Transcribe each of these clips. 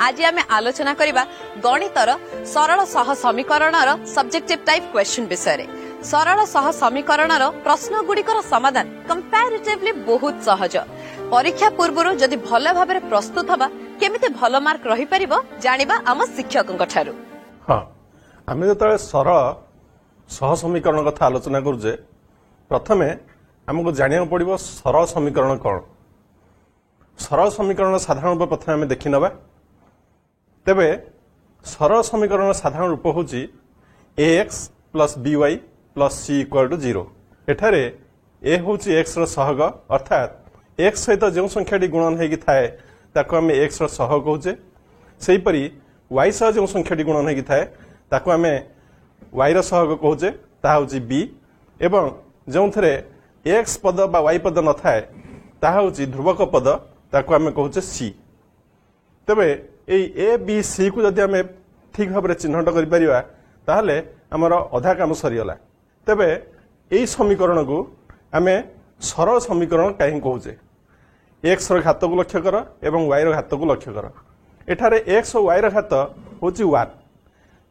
आज आम आलोचना करबा गणितर सरल सह समीकरणर सब्जेक्टिव टाइप क्वेश्चन विषय सरल सह समीकरणर प्रश्न गुड़िकर समाधान कंपैरेटिवली बहुत सहज। परीक्षा पूर्व जदि भल भाव प्रस्तुत हवा केमिते भल मार्क रही परिबो जानिबा आम शिक्षकक ठारू। हाँ आम जो सरल सह समीकरण कथा आलोचना करुचे प्रथमे आमको जानिया पड़ो सरल समीकरण कौन। सरल समीकरण साधारण रूप प्रथम आम देखी नवा। तेबे सरल समीकरण साधारण रूप हूँ ax plus by plus c equal to 0। एठारे a हूँ x सहग अर्थात x सहित जो संख्याटी गुणन होगी थाए ताको आम x सहग कहूचे। सेहीपरि y सह जो संख्याटी गुणन होगी थाए ताको आम y सहग कहूचे ता हूँ b एवं जो थे x पद बा y पद न थाए ता हूँ ध्रुवक पद ताको आम कहूचे c। तेबे ए बी सी को जदि आम ठीक भाव चिन्हट कर आमर अधा काम सरीगला। तेबे यही समीकरण को आम सरल समीकरण कहीं कहूचे। एक्स घात को लक्ष्य कर एवं वाई घात को लक्ष्य कर। एठारे एक्स और वाई घात हूँ 1।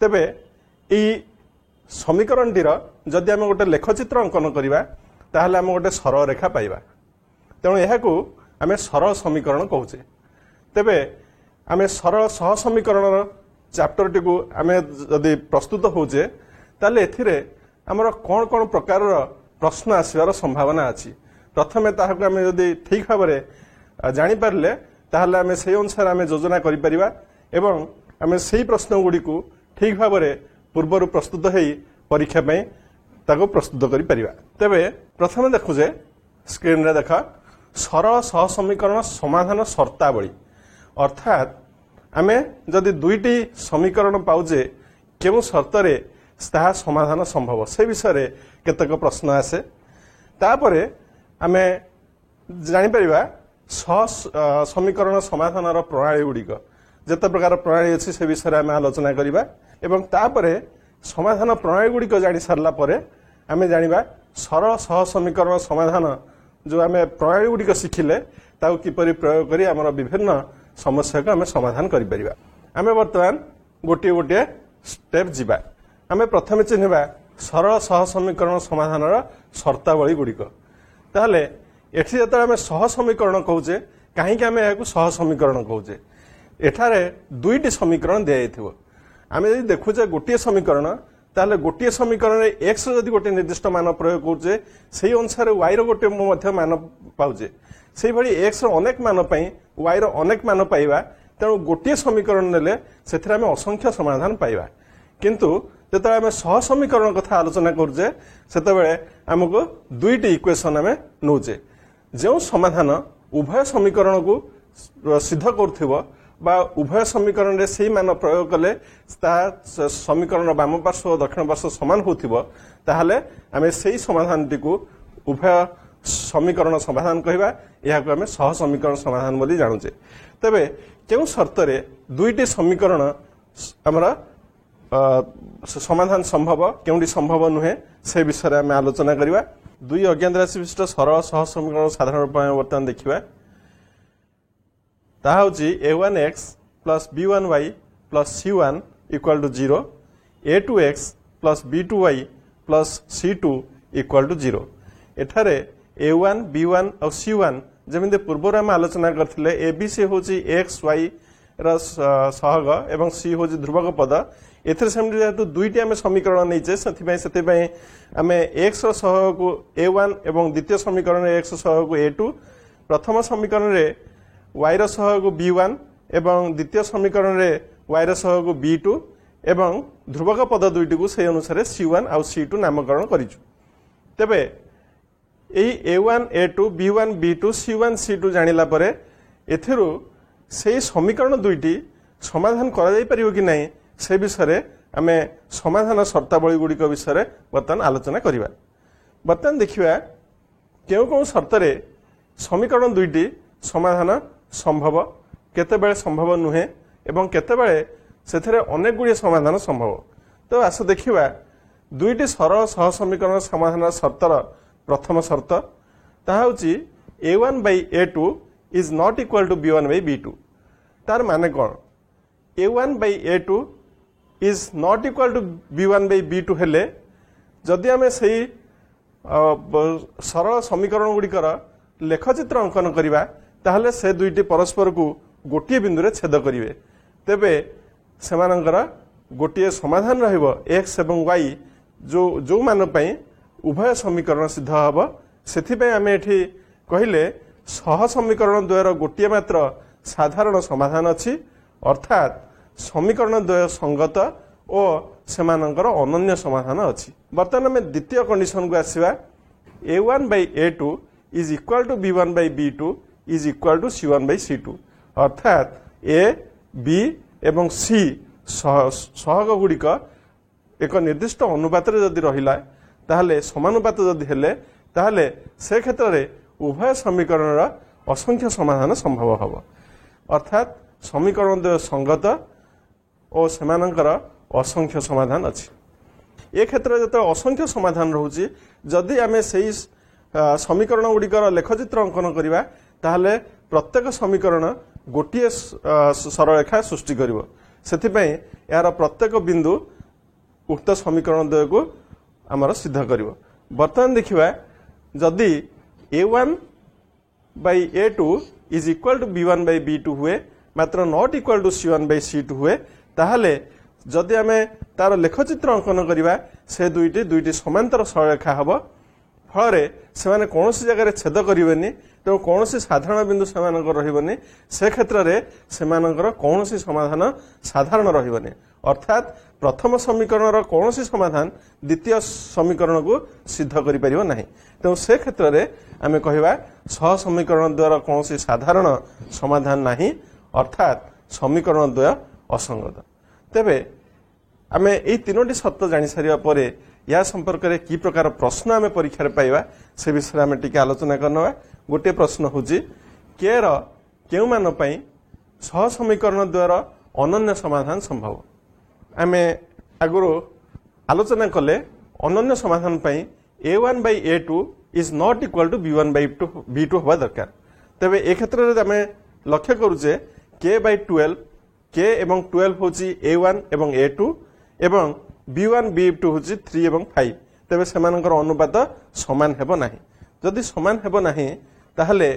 तेबे यही समीकरण टीर जदि आम गोटे लेखचित्र अंकन करवा ताहले आम गोटे सरल रेखा पाइबा। तेणु यह आम सरल समीकरण कहूचे। तेबे आम सरल सह समीकरण चैप्टर टी को आम जदि प्रस्तुत होचे ताले एथिरे आमर कौन कौन प्रकार प्रश्न आसबार संभावना अच्छी। प्रथमे ताहाको आम जदि ठीक भाव जानी पारले ताहले आम से अनुसार आम योजना करि परिबा एवं आम से प्रश्न गुड़ी को ठीक भाव पूर्वर प्रस्तुत होई परीक्षा पई ताको प्रस्तुत करि परिबा। तेबे प्रथमे देखुजे स्क्रीन रे देखा सरल सह समीकरण समाधान शर्तावली अर्थात आमे जदि दुईटी समीकरण पाउजे केउ शर्तरे ताहा समाधान संभव से विषय केतक प्रश्न आसे। तापरे आमे जानि परिबा सह समीकरण समाधान प्रणाली गुड़िक जते प्रकार प्रणाली अच्छी से विषय आमे आलोचना करिबा एवं तापरे समाधान प्रणाली गुड़िक जानि सारला परे आमे जानिबा सरल सह समीकरण समाधान जो आमे प्रणाली गुड़िक शिखिले ताऊ किपरि प्रयोग करी आमर विभिन्न समस्या को आम समाधान करि परिबा। आमे वर्तमान गोटे गोटे स्टेप जिबा। आमे प्रथमे चिन्हबा सरल सह समीकरण समाधान शर्तावली गुड़िक। ताहले एठी जते आमे सह समीकरण कहूचे काहे कि आमे याकू सह समीकरण कहूचे एठारे दुईटी समीकरण दिया जाइथिबो। आमे जदि देखुचे गोटे समीकरण ताहले गोटे समीकरण रे x जदि गोटे निर्दिष्ट मान प्रयोग करूचे सेही अनुसार y रो गोटे मध्य मान पाउचे। सेही भली x रो अनेक मान पई y रो अनेक मान पाइबा। तेणु गोटे समीकरण नेले सेथिरे आमे असंख्य समाधान पाइबा। किंतु जेतबे आमे सह समीकरण कथा आलोचना करूचे सेतबेले हमको दुईटी इक्वेशन आमे नोचे जो समाधान उभय समीकरण को सिद्ध करथिबो बा उभय समीकरण रे सेही मान प्रयोग कले समीकरण वाम पार्श्व और दक्षिण पार्श्व समान होथिबो ताहले आमे सेही समाधान टिकु उभय समीकरण समाधान कहवा यह आम सह समीकरण समाधान बोली जानुचे। तेबे केउ शर्तरे दुईटी समीकरण आमर समाधान संभव केउटी संभव नुहे से विषय आम आलोचना करवा। दुई अज्ञात राशि विशिष्ट सरल सह समीकरण साधारण रूप में वर्तमान देखा ताहा होची a1x plus b1y plus c1 equal to 0 a2x plus b2y plus c2 equal to 0। एठारे a1 b1 और c1 जमी पूर्व आम आलोचना करथिले abc होची x y सहग एवं c होची ध्रुवक पद एथरे सेमति जेतु दुईटी आम समीकरण नैचे से आम x सहग को a1 एवं द्वितीय समीकरण x सहग को a2 प्रथम समीकरण रे y सहग को b1 एवं द्वितीय समीकरण रे y सहग को b2 एवं ध्रुवक पद दुईटी को से अनुसार c1 और c2 नामकरण करिछु। तेबे यही a1 a2 b1 b2 c1 c2 जानिला परे एथिरु से समीकरण दुईटी समाधान करा जाई परिबो कि नहीं से विषय आमे समाधान शर्तावली गुड़िक विषय बर्तमान आलोचना करिबा। बर्तमान देखिबा केउ केउ शर्तरे समीकरण दुईटी समाधान संभव केतेबेले संभव नुहे एवं केतेबेले सेथरे अनेक गुड़िया समाधान संभव। तो आस देखिबा दुईटी सरल सह समीकरण समाधान शर्तर प्रथम शर्त ताहा होची a1 by a2 is not equal to b1 by b2। तार माने कौन a1 by a2 is not equal to b1 by b2 हेले जदि आम से सरल समीकरण गुड़िकर लेखचित्र अंकन करवा ताहले से दुईटी परस्पर को गोटे बिंदु रे छेद करेंगे तेबे सेमानंकर गोटे समाधान रहिबो x एवं y जो मान पई उभय समीकरण सिद्ध हम से आम एठी कहले सह समीकरण द्वयर गोटे मात्र साधारण समाधान अच्छी अर्थात समीकरण द्वय संगत और सेमानंकर अनन्य समाधान अच्छी बर्तमान आम द्वितीय कंडीशन को आसवा a1 by a2 is equal to b1 by b2 is equal to c1 by c2 अर्थात a b एवं c सहग गुड़िक एक निर्दिष्ट अनुपात जदि रहिला ताहले समानुपात जदि हेले ताहले से क्षेत्र में उभय समीकरण असंख्य समाधान संभव हम अर्थात समीकरण द्वय संगत और सेमानंकर असंख्य समाधान अच्छी ए क्षेत्र में जो असंख्य समाधान रोचे जदि आम से समीकरण गुड़िकर लेखचित्र अंकन करवा ताहले प्रत्येक समीकरण गोटे सरलरेखा सृष्टि करिवो सेथिपई यार प्रत्येक बिंदु उक्त समीकरण द्वय को आमर सिद्ध करिवो वर्तमान देखिबा जदि a1 by a2 is equal to b1 by b2 हुए मात्र not equal to c1 by c2 हुए ताहले जदि आमे तार लेखचित्र अंकन करवा से दुईटी समांतर सरलरेखा हम फल से कौन जगह छेद करेंगे तो कौन साधारण बिंदु से रही से क्षेत्र में से कौन समाधान साधारण रही अर्थात प्रथम समीकरण कौन समाधान द्वितीय समीकरण को सिद्ध कर ना तेणु से क्षेत्र में आम कहवा सह समीकरण द्वारा कौन साधारण समाधान नहीं अर्थात समीकरण द्वय असंगत तेबे आम यही तीनोटी शर्त जानी सारा पर या संपर्क में कि प्रकार प्रश्न आम परीक्षा पाइबा से विषय में आम टी आलोचना करना गोटे प्रश्न हूँ के क्यों मान पई सह समीकरण द्वारा अनन्य समाधान संभव आम आगुरी आलोचना कले अनन्य समाधान पई a1 by a2 is not equal to b1 by b2 हवा दरकार तेबे ए क्षेत्र में आम लक्ष्य करुचे k by 12 k एवं 12 हूँ a1 एवं a2 एवं b1 b2 हूँ 3 एवं 5 तेबे सेमानकर अनुपात समान हेबो नाही जदि समान हेबो नाही ताहले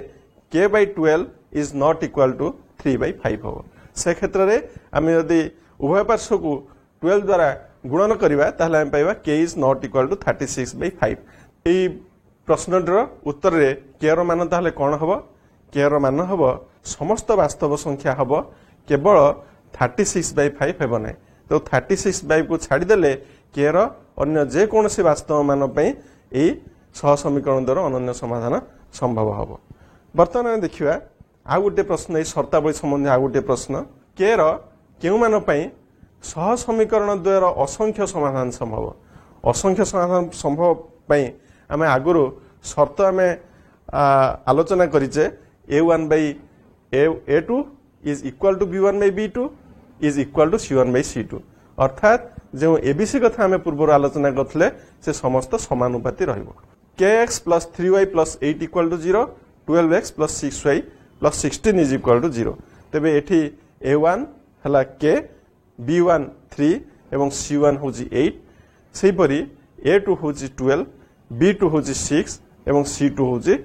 k by 12 is not equal to 3 by 5 हो से क्षेत्र में आम यदि उभय पार्श्व को 12 द्वारा गुणन करवा ताहले आम पाइबा k is not equal to 36 by 5 एई प्रश्नटर उत्तर रे k रो मान ताहले कोन हबो k रो मान हबो समस्त वास्तव संख्या हबो केवल 36 by 5 हेबो नै तो 36 by को छाड़ी देले k रो अन्य जे कोनसे वास्तव मान पई एई सह समीकरण द्वारा अनन्य समाधान संभव हबो वर्तमान देखिबा आ गोटे प्रश्न ए शर्तावली संबंधी आ गोटे प्रश्न के केउ मान पई सह समीकरण द्वारा असंख्य समाधान संभव असंख्य समाधान संभव पई आमे आगुरु शर्त आमे आलोचना करिचे a1 by a2 is equal to b1 by b2 is equal to c1 by c2 अर्थात जो एबीसी कथा आमे पूर्व आलोचना करथले से समस्त समानुपाती रहइबो kx plus 3y plus 8 equal to 0 12x plus 6y plus 16 is equal to 0 तेबे एठी a1 हला k b1 3 एवं c1 होची 8 सेही परी a2 होची 12 b2 होची 6 एवं c2 होची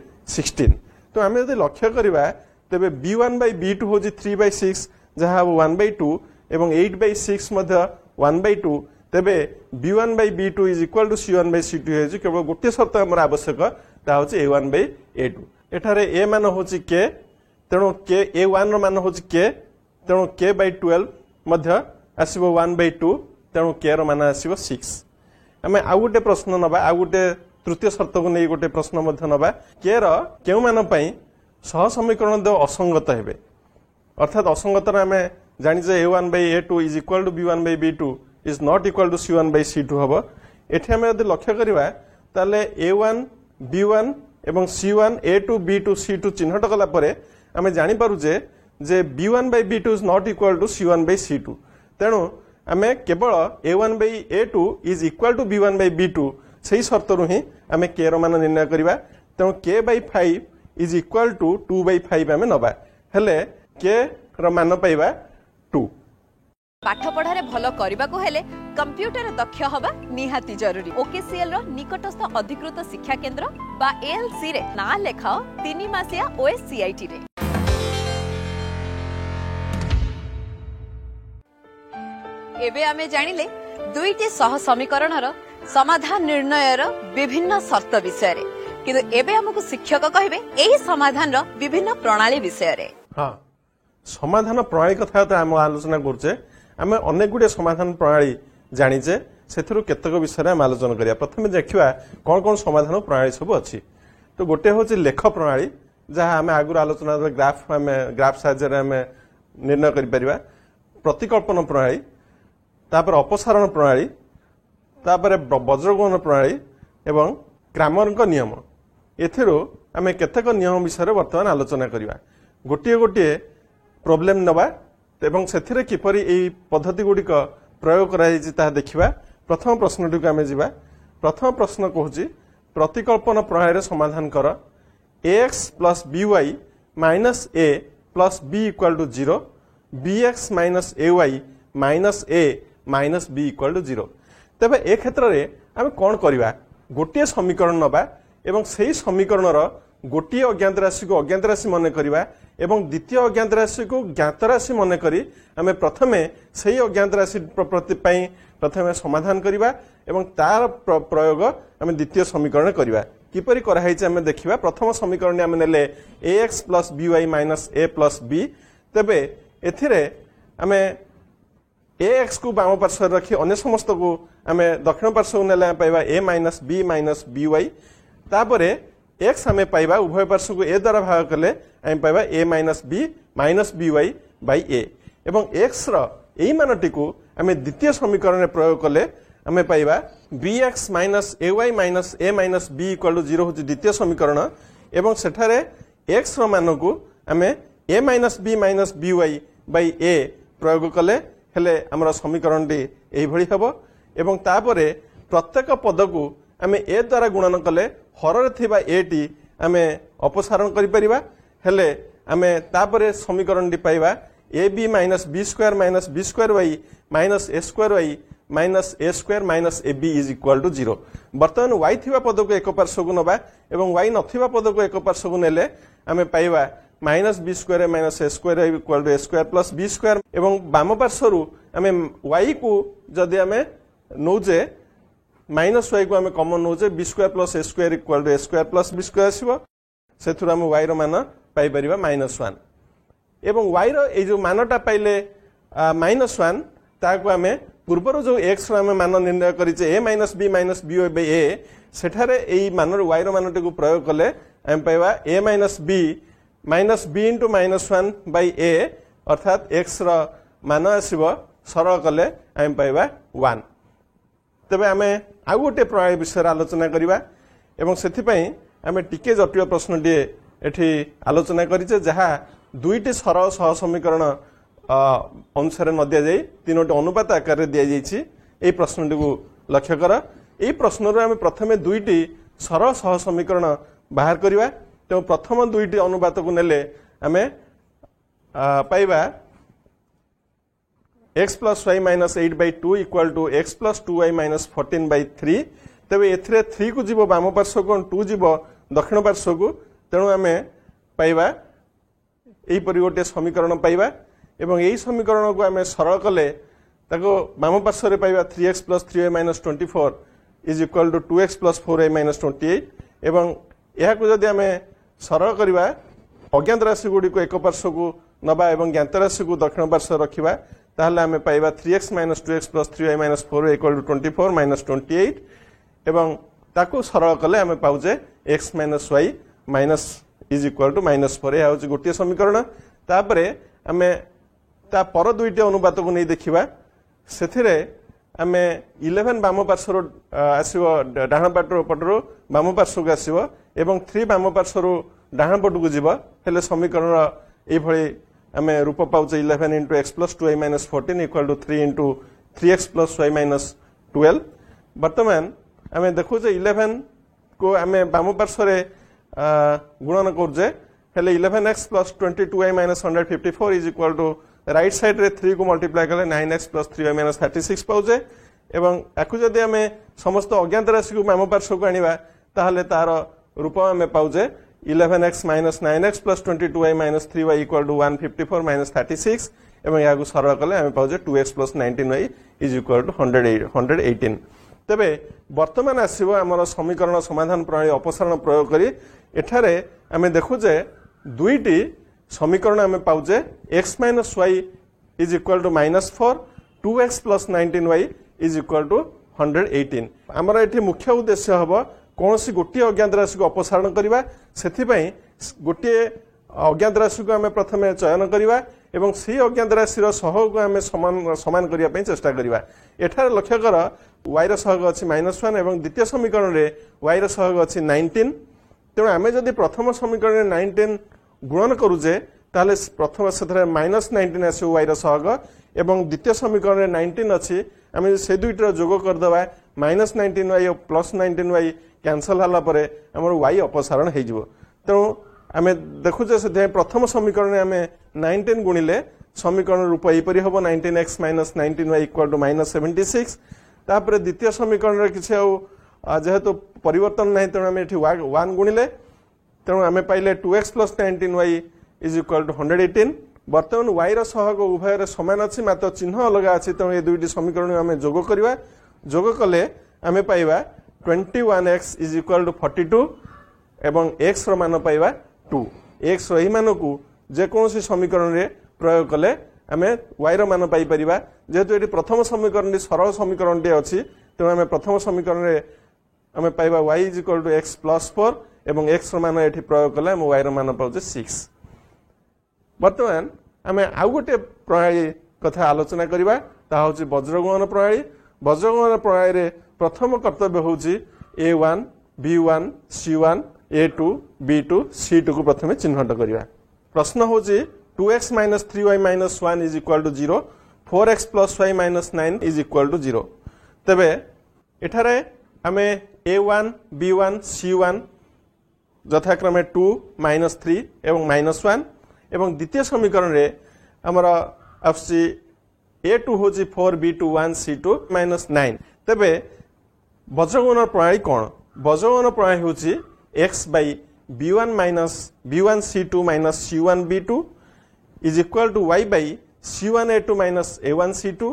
16 तो आमे यदि लक्ष्य करबा तेबे b1 by b2 होची 3 by 6 जहा 1 by 2 एवं 8 by 6 मध्ये 1 by 2 तेबे b1 by b2 is equal to c1 by c2 है केवल गोटे शर्त हमर आवश्यक ता होची a1 by a2 एठारे a मान होची k तेणु k a1 रो मान होची k तेणु k by 12 मध्ये आसीबो 1 by 2 तेणु k रो मान आसीबो 6 हमें आ गोटे प्रश्न नबा आ गोटे तृतीय शर्त को नै गोटे प्रश्न मध्ये नबा k रो केउ मान पई सह समीकरण द असंगत हेबे अर्थात असंगत रे हमें जानि जे a1 by a2 is equal to b1 by b2 is not equal to c1 by c2 हबो एठी हमें यदि लक्ष्य करबा ताले a1 b1 एवं c1 a2 b2 c2 चिन्हट कला परे हमें जानि पारु जे b1 by b2 is not equal to c1 by c2 तेणु हमें केवल a1 by a2 is equal to b1 by b2 सही शर्त रु ही हमें k रो मान निर्णय करबा तेणु k by 5 is equal to 2 by 5 हमें नबा हेले k रो मान पाइबा 2 पाठ पढ़ारे भल करबाको हेले कंप्यूटर दक्ष हवा निहाती जरूरी। ओकेसीएल रो निकटस्थ अधिकृत शिक्षा केंद्र बा एएलसी रे ना लेखाओ 3 मासिया ओएससीआईटी रे। एबे आमे जानिले दुईटी सह समीकरणर समाधान निर्णयर विभिन्न शर्त विषय रे, किंतु एबे हमकु शिक्षक कहिबे एही समाधान रो विभिन्न प्रणाली विषय रे। हां, समाधान प्रणाली कथा त हम आलोचना करछे। आम अनेक गुड़े समाधान प्रणाली जानीचे, से केतक विषय में आलोचना करिया। प्रथम देखिए कौन कौन समाधान प्रणाली सब अच्छी। तो गोटे हूँ लेख प्रणाली, जहाँ आम आगु आलोचना ग्राफ साहाय्य आम निर्णय करिपरिबा। प्रतिकल्पन प्रणाली, तापर अपसारण प्रणाली, तापर वज्रगमन प्रणाली एवं क्रामर नियम। एथिरो आम केतक नियम विषय वर्तमान आलोचना करिबा। गोटे गोटे प्रोब्लेम नबा एवं सेथिरे किपरि एई पद्धति गुड़िक प्रयोग कराइछि ताहा देखिबा। प्रथम प्रश्नटिक आमे जिबा। प्रथम प्रश्न कहूछि प्रतिकल्पन प्रणाली समाधान कर ax plus by minus a plus b equal to 0, bx minus ay minus a minus b equal to 0। तबे ए क्षेत्र रे आमे कोन करिबा, गोटे समीकरण नबा एवं सेही समीकरणर गोटे अज्ञात राशि को अज्ञात राशि मन करिबा एवं द्वितीय अज्ञात राशि को ज्ञात राशि मन करी आमे प्रथमे सही अज्ञात राशि प्रति पई प्रथमे समाधान करिबा एवं तार प्रयोग आमे द्वितीय समीकरण करिबा। किपरि करा हैछि आमे देखिबा। प्रथम समीकरण आमे नेले ax plus by minus a plus b। तबे एथिरे आमे ax को बाम पार्श्व रखी अन्य समस्त को आमे दक्षिण पार्श्व नेले पाइबा a minus b minus by। तापरे x आमे पाइबा उभय पार्श्व को a द्वारा भाग कले आमे पाइबा a minus b minus by by a एवं x रो एई मानटी को आमे द्वितीय समीकरण रे प्रयोग कले आमे पाइबा bx minus ay minus a minus b equal to 0 होची द्वितीय समीकरण एवं सेठारे x रो मान को आमे a minus b minus by by a प्रयोग कले हेले हमरा समीकरण डी एई भली हबो एवं तापरे प्रत्येक पद को आमे a द्वारा गुणन कले हर रे थिबा a टी आमे अपसारण करि परिबा। हेले आमे तापरे समीकरण डी पाइबा ab minus b square minus b square y minus a square y minus a square minus ab is equal to 0। वर्तमान y थिबा पद को एक पार्श्व को नबा एवं y नथिबा पद को एक पार्श्व को नेले आमे पाइबा minus b square minus a square y equal to a square plus b square एवं बाम पार्श्व रु आमे y को जदि आमे नोजे माइनस y को आमे common नोजे b square plus a square equal to a square plus b square आसीबो। सेथुर आमे y रो मान पाइ परिबा -1 एवं y रो ए जो मानटा पाइले -1 ताको आमे पूर्वर जो x रो आमे मान निर्णय करिचे a minus b minus b by a सेठारे एई मान रो y रो मानटे को प्रयोग कले आमे पाइबा a minus b into -1 by a अर्थात x रो मान आसीबो सरल कले आमे पाइबा 1। तबे आमे आ गोटे प्रणाली विषय आलोचना करिबा एवं सेथि पई आमे टिके जटिल प्रश्न डी एठी आलोचना करिचे, जहा दुईटी सरल सह समीकरण अनुसार न दिया जाई तीनोटी अनुपात आकार दिया जाइछि। एई प्रश्नटी को लक्ष्य कर। एई प्रश्न रे आमे प्रथमे दुईटी सरल सह समीकरण बाहर करिबा। तो प्रथम दुईटी अनुपात को नेले आमे पाइबा x plus y minus 8 by 2 equal to x plus 2y minus 14 by 3। तबे एथिरे 3 को जीवो बाम पार्श्व को 2 जीवो दक्षिण पार्श्व को, तेणु आमे पाइबा एई परि गोटे समीकरण पाइबा एवं एई समीकरण को आमे सरल कले ताको बाम पार्श्व रे पाइबा 3x plus 3y minus 24 is equal to 2x plus 4y minus 28 एवं एहा को जदि आमे सरल करिबा अज्ञात राशि गुडी को एक पार्श्व को नबा एवं ज्ञात राशि को दक्षिण पार्श्व रखिबा ताहले आमे पाइबा 3x minus 2x plus 3y minus 4y equal to 24 minus 28 एवं ताको सरल कले आमे पाउजे x minus y minus is equal to -4। या होची गोटे समीकरण। तापरे आमे ता पर दुईटी अनुपात को नै देखिबा। सेथिरे आमे 11 बाम पार्श्व आसीबो डाहाण पटरो बाम पार्श्व को आसीबो एवं 3 बाम पार्श्व डाहाण पट को जीवो। हेले समीकरण एई भଳି आमे रूप पाउचे 11 into x plus 2y minus 14 equal to 3 into 3x plus y minus 12। वर्तमान आमे देखुचे 11 को आमे बाम पार्श्व रे गुणन करजे हेले 11x plus 22y minus 154 is equal to right side रे 3 को मल्टीप्लाई कले 9x प्लस 3y माइनस 36 पाउजे एवं याकु जदि आमे समस्त अज्ञात राशि को वाम पार्श्व को आनिबा ताहले तार रूप आमे पाउजे 11x minus 9x plus 22y minus 3y equal to 154 minus 36 एवं याकु सरल कले आमे पाउजे 2x plus 19y is equal to 118 तबे वर्तमान आसीबो हमर समीकरण समाधान प्रणाली अपसारण प्रयोग करी एठारे आमे देखु जे दुईटी समीकरण आमे पाउजे x minus y is equal to -4 2x plus 19y is equal to 118 आमर एठी मुख्य उद्देश्य हबो कोनसी गोटी अज्ञात राशि को अपसारण करिबा सेथि पई गोटी अज्ञात राशि को आमे प्रथमे चयन करिबा एवं सी अज्ञात राशि रो सहग को आमे समान करिया पई चेष्टा करिबा एठार लक्ष्य कर y रो सहग अछि -1 एवं द्वितीय समीकरण रे y रो सहग अछि 19 तेणु आमे जदि प्रथम समीकरण रे 19 गुणन करूजे ताले प्रथम सेथरे -19 आसी y रो सहग एवं द्वितीय समीकरण रे 19 अछि आमे से दुईटर जोग कर दबा -19y और प्लस 19y कैंसल हला परे हमर y अपसारण हे जिवो तेणु आमे देखु जे से प्रथम समीकरण रे आमे 19 गुणिले समीकरण रूप एपरि हबो 19x - 19y इक्वल टू -76 तापर द्वितीय समीकरण रे किछ जेहेतु परिवर्तन नाही तेणु आमे एठी 1 गुणिले तेणु आमे पाइले 2x plus 19y is equal to 118 वर्तमान y रो सहग उभय रे समान अछि मात्र चिन्ह अलग अछि तेणु ए दुईटी समीकरण आमे जोग करबा जोग कले आमे पाइबा 21x इज इक्वल टू 42 एवं x रो मान पाइबा 2 x रो एही मान को जे कोनोसी समीकरण रे प्रयोग कले आमे y रो मान पाइ परिबा जेहेतु एटी प्रथम समीकरण रे सरल समीकरण टे अछि तेणु आमे प्रथम समीकरण रे आमे पाइबा y is equal to x plus 4 एवं x रो मान एटी प्रयोग कले हम y रो मान पाउजे 6 वर्तमान आमे आउ गोटे प्रणाली कथा आलोचना करिबा ता होची वज्रगुणन प्रणाली रे प्रथम कर्तव्य होची a1 b1 c1 a2 b2 c2 को प्रथमे चिन्हट करिबा प्रश्न होची 2x - 3y - 1 is equal to 0 4x + y - 9 is equal to 0 तबे एठारे आमे a1 b1 c1 यथाक्रमे 2 -3 एवं -1 एवं द्वितीय समीकरण रे हमरा आफसी a2 होची 4 b2 1 c2 -9 तबे वज्रगुणन प्रणाली कोन वज्रगुणन प्रणाली होची x by b1 minus b1 c2 minus c1 b2 is equal to y by c1 a2 minus a1 c2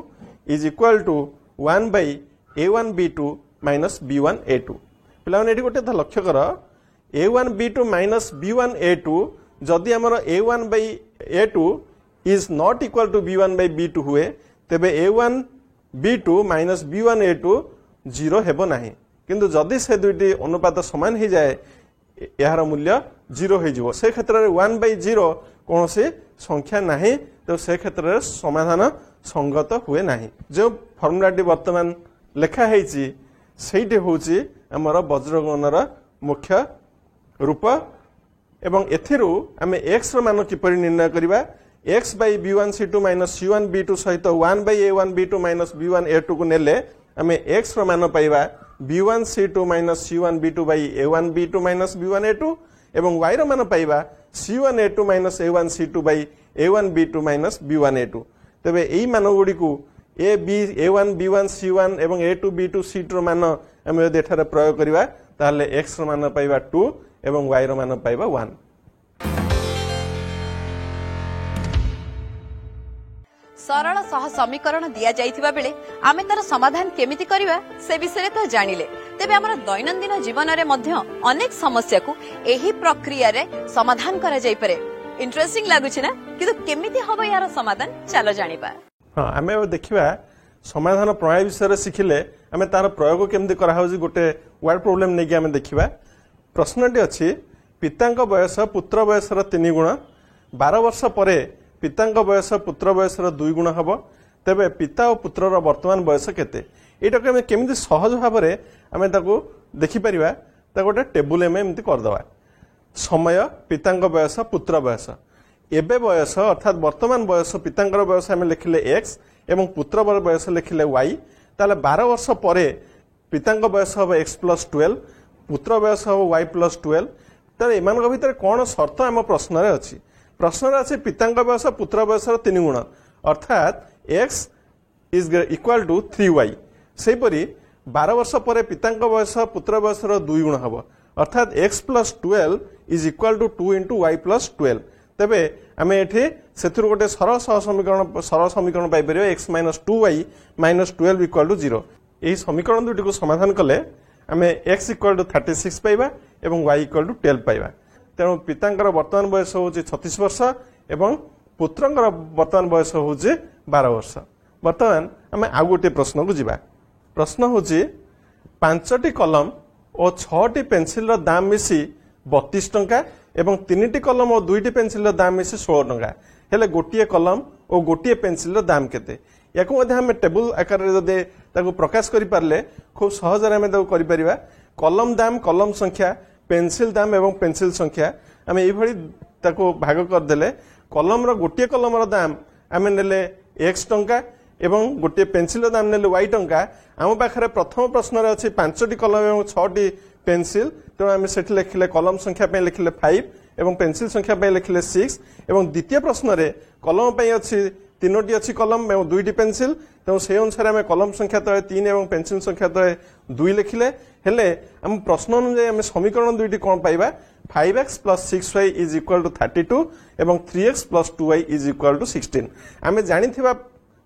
is equal to 1 by a1 b2 minus b1 a2 पिला माने एठी गोटे लक्ष्य कर a1 b2 minus b1 a2 जदि हमर a1 by a2 is not equal to b1 by b2 हुए तेबे a1 b2 minus b1 a2 0 हेबो नाही किंतु जदि से दुईटी अनुपात समान ही जाए यार मूल्य 0 हो जिवो से क्षेत्र रे 1 by 0 कौन से संख्या नाही तो से क्षेत्र रे समाधान संगत हुए नाही जो फॉर्मूलाटी वर्तमान लेखा हेची सेठी होची हमर वज्रगणनर मुख्य रूप एवं एथिरु आमे x रो मान किपरि निर्णय करिबा x by b1 c2 minus c1 b2 सहित 1 by a1 b2 minus b1 a2 को नेले आमे x रो मान पाइबा b1 c2 minus c1 b2 by a1 b2 minus b1 a2 एवं y रो मान पाइबा c1 a2 minus a1 c2 by a1 b2 minus b1 a2 तबे एई मान गुडी को a b a1 b1 c1 एवं a2 b2 c2 रो मान हम यदि एठारे प्रयोग करिबा ताले x रो मान पाइबा 2 एवं y रो मान पाइबा 1 सरल सह समीकरण दिया जाइथिबा बेले आमे तार समाधान केमिति करिबा से विषय तो जानिले तेबे हमर दैनंदिन जीवन रे मध्य अनेक समस्या को एही प्रक्रिया रे समाधान करा जाई पारे इंटरेस्टिंग लागु छी ना किंतु केमिति हबो यार समाधान चलो जानिबा हां आमे देखिबा समाधान प्रणाली विषय रे सिखिले आमे तार प्रयोग केमिति करा होजी गोटे वर्ड प्रॉब्लम नै कि आमे देखिबा प्रश्नटी अछि पितांक बयस पुत्र बयस र 3 गुण 12 वर्ष परे पितांक बयस पुत्र बयस र 2 गुण हबो तेबे पिता और पुत्र र वर्तमान बयस केते एटा के केमिति सहज भाव रे आमे ताको देखि परिबा ता गोटे टेबुल एमे एमिति कर दवा समय पितांक बयस पुत्र बयस एबे बयस अर्थात वर्तमान बयस पितांकर बयस आमे लिखिले x एवं पुत्र बयस लिखिले y ताले 12 वर्ष परे पितांक बयस हबो x + 12 पुत्र बयस हबो y + 12 ताले एमानक भितर कोन शर्त हम प्रश्न रे अछि प्रश्न रे अछि पितांक बयस पुत्र बयस 3 गुण अर्थात x is equal to 3y सेपरी 12 वर्ष पर पिता बयस पुत्र बयस 2 गुण हम अर्थात x plus 12 is equal to 2 into y plus 12 तेबे आम ये गोटे सरल समीकरण पाइपर x minus 2y minus 12 equal to 0 यही समीकरण दुटी को समाधान कले आम x इक्वाल टू 36 पाइबा एवं y इक्वाल टू 12 पाइबा तेणु पितांकर वर्तमान बयस हूँ 36 वर्ष एवं पुत्रंकर वर्तमान बयस हूँ 12 वर्ष। वर्तमान आम आउ गोटे प्रश्न को जीवा। प्रश्न हूँ 5टी कलम और 6टी पेनसिल दाम मिसी 32 टंका एवं 3टी कलम और 2टी पेनसिल दाम मिसी 16 टंका हेले गोटे कलम और गोटे पेनसिल दाम केते या टेबुल आकार में प्रकाश करें खूब सहज कलम दाम कलम संख्या पेनसिल दाम एवं पेनसिल संख्या आम ये भाग करदे कलम गोटे कलम दाम आम ने एक्स टंका एवं गोटे पेनसिल दाम ने वाई टंका आम पाखे प्रथम प्रश्न अच्छी 5टी कलम एवं 6टी पेनसिल तेणु आम से लिखिले कलम संख्या लिखिले 5 एवं पेनसिल संख्या लिखिले 6 एवं द्वितीय प्रश्न रे कलम अच्छी 3टी अच्छी कलम एवं 2टी पेनसिल तेणु से अनुसार आम कलम संख्या तले 3 एवं पेनसिल संख्या तले 2 लिखिले हेले आम प्रश्न अनुसार आम समीकरण दुईटी कौन पाइबा 5x plus 6y is equal to 32 एवं 3x plus 2y is equal to 16 आम जानी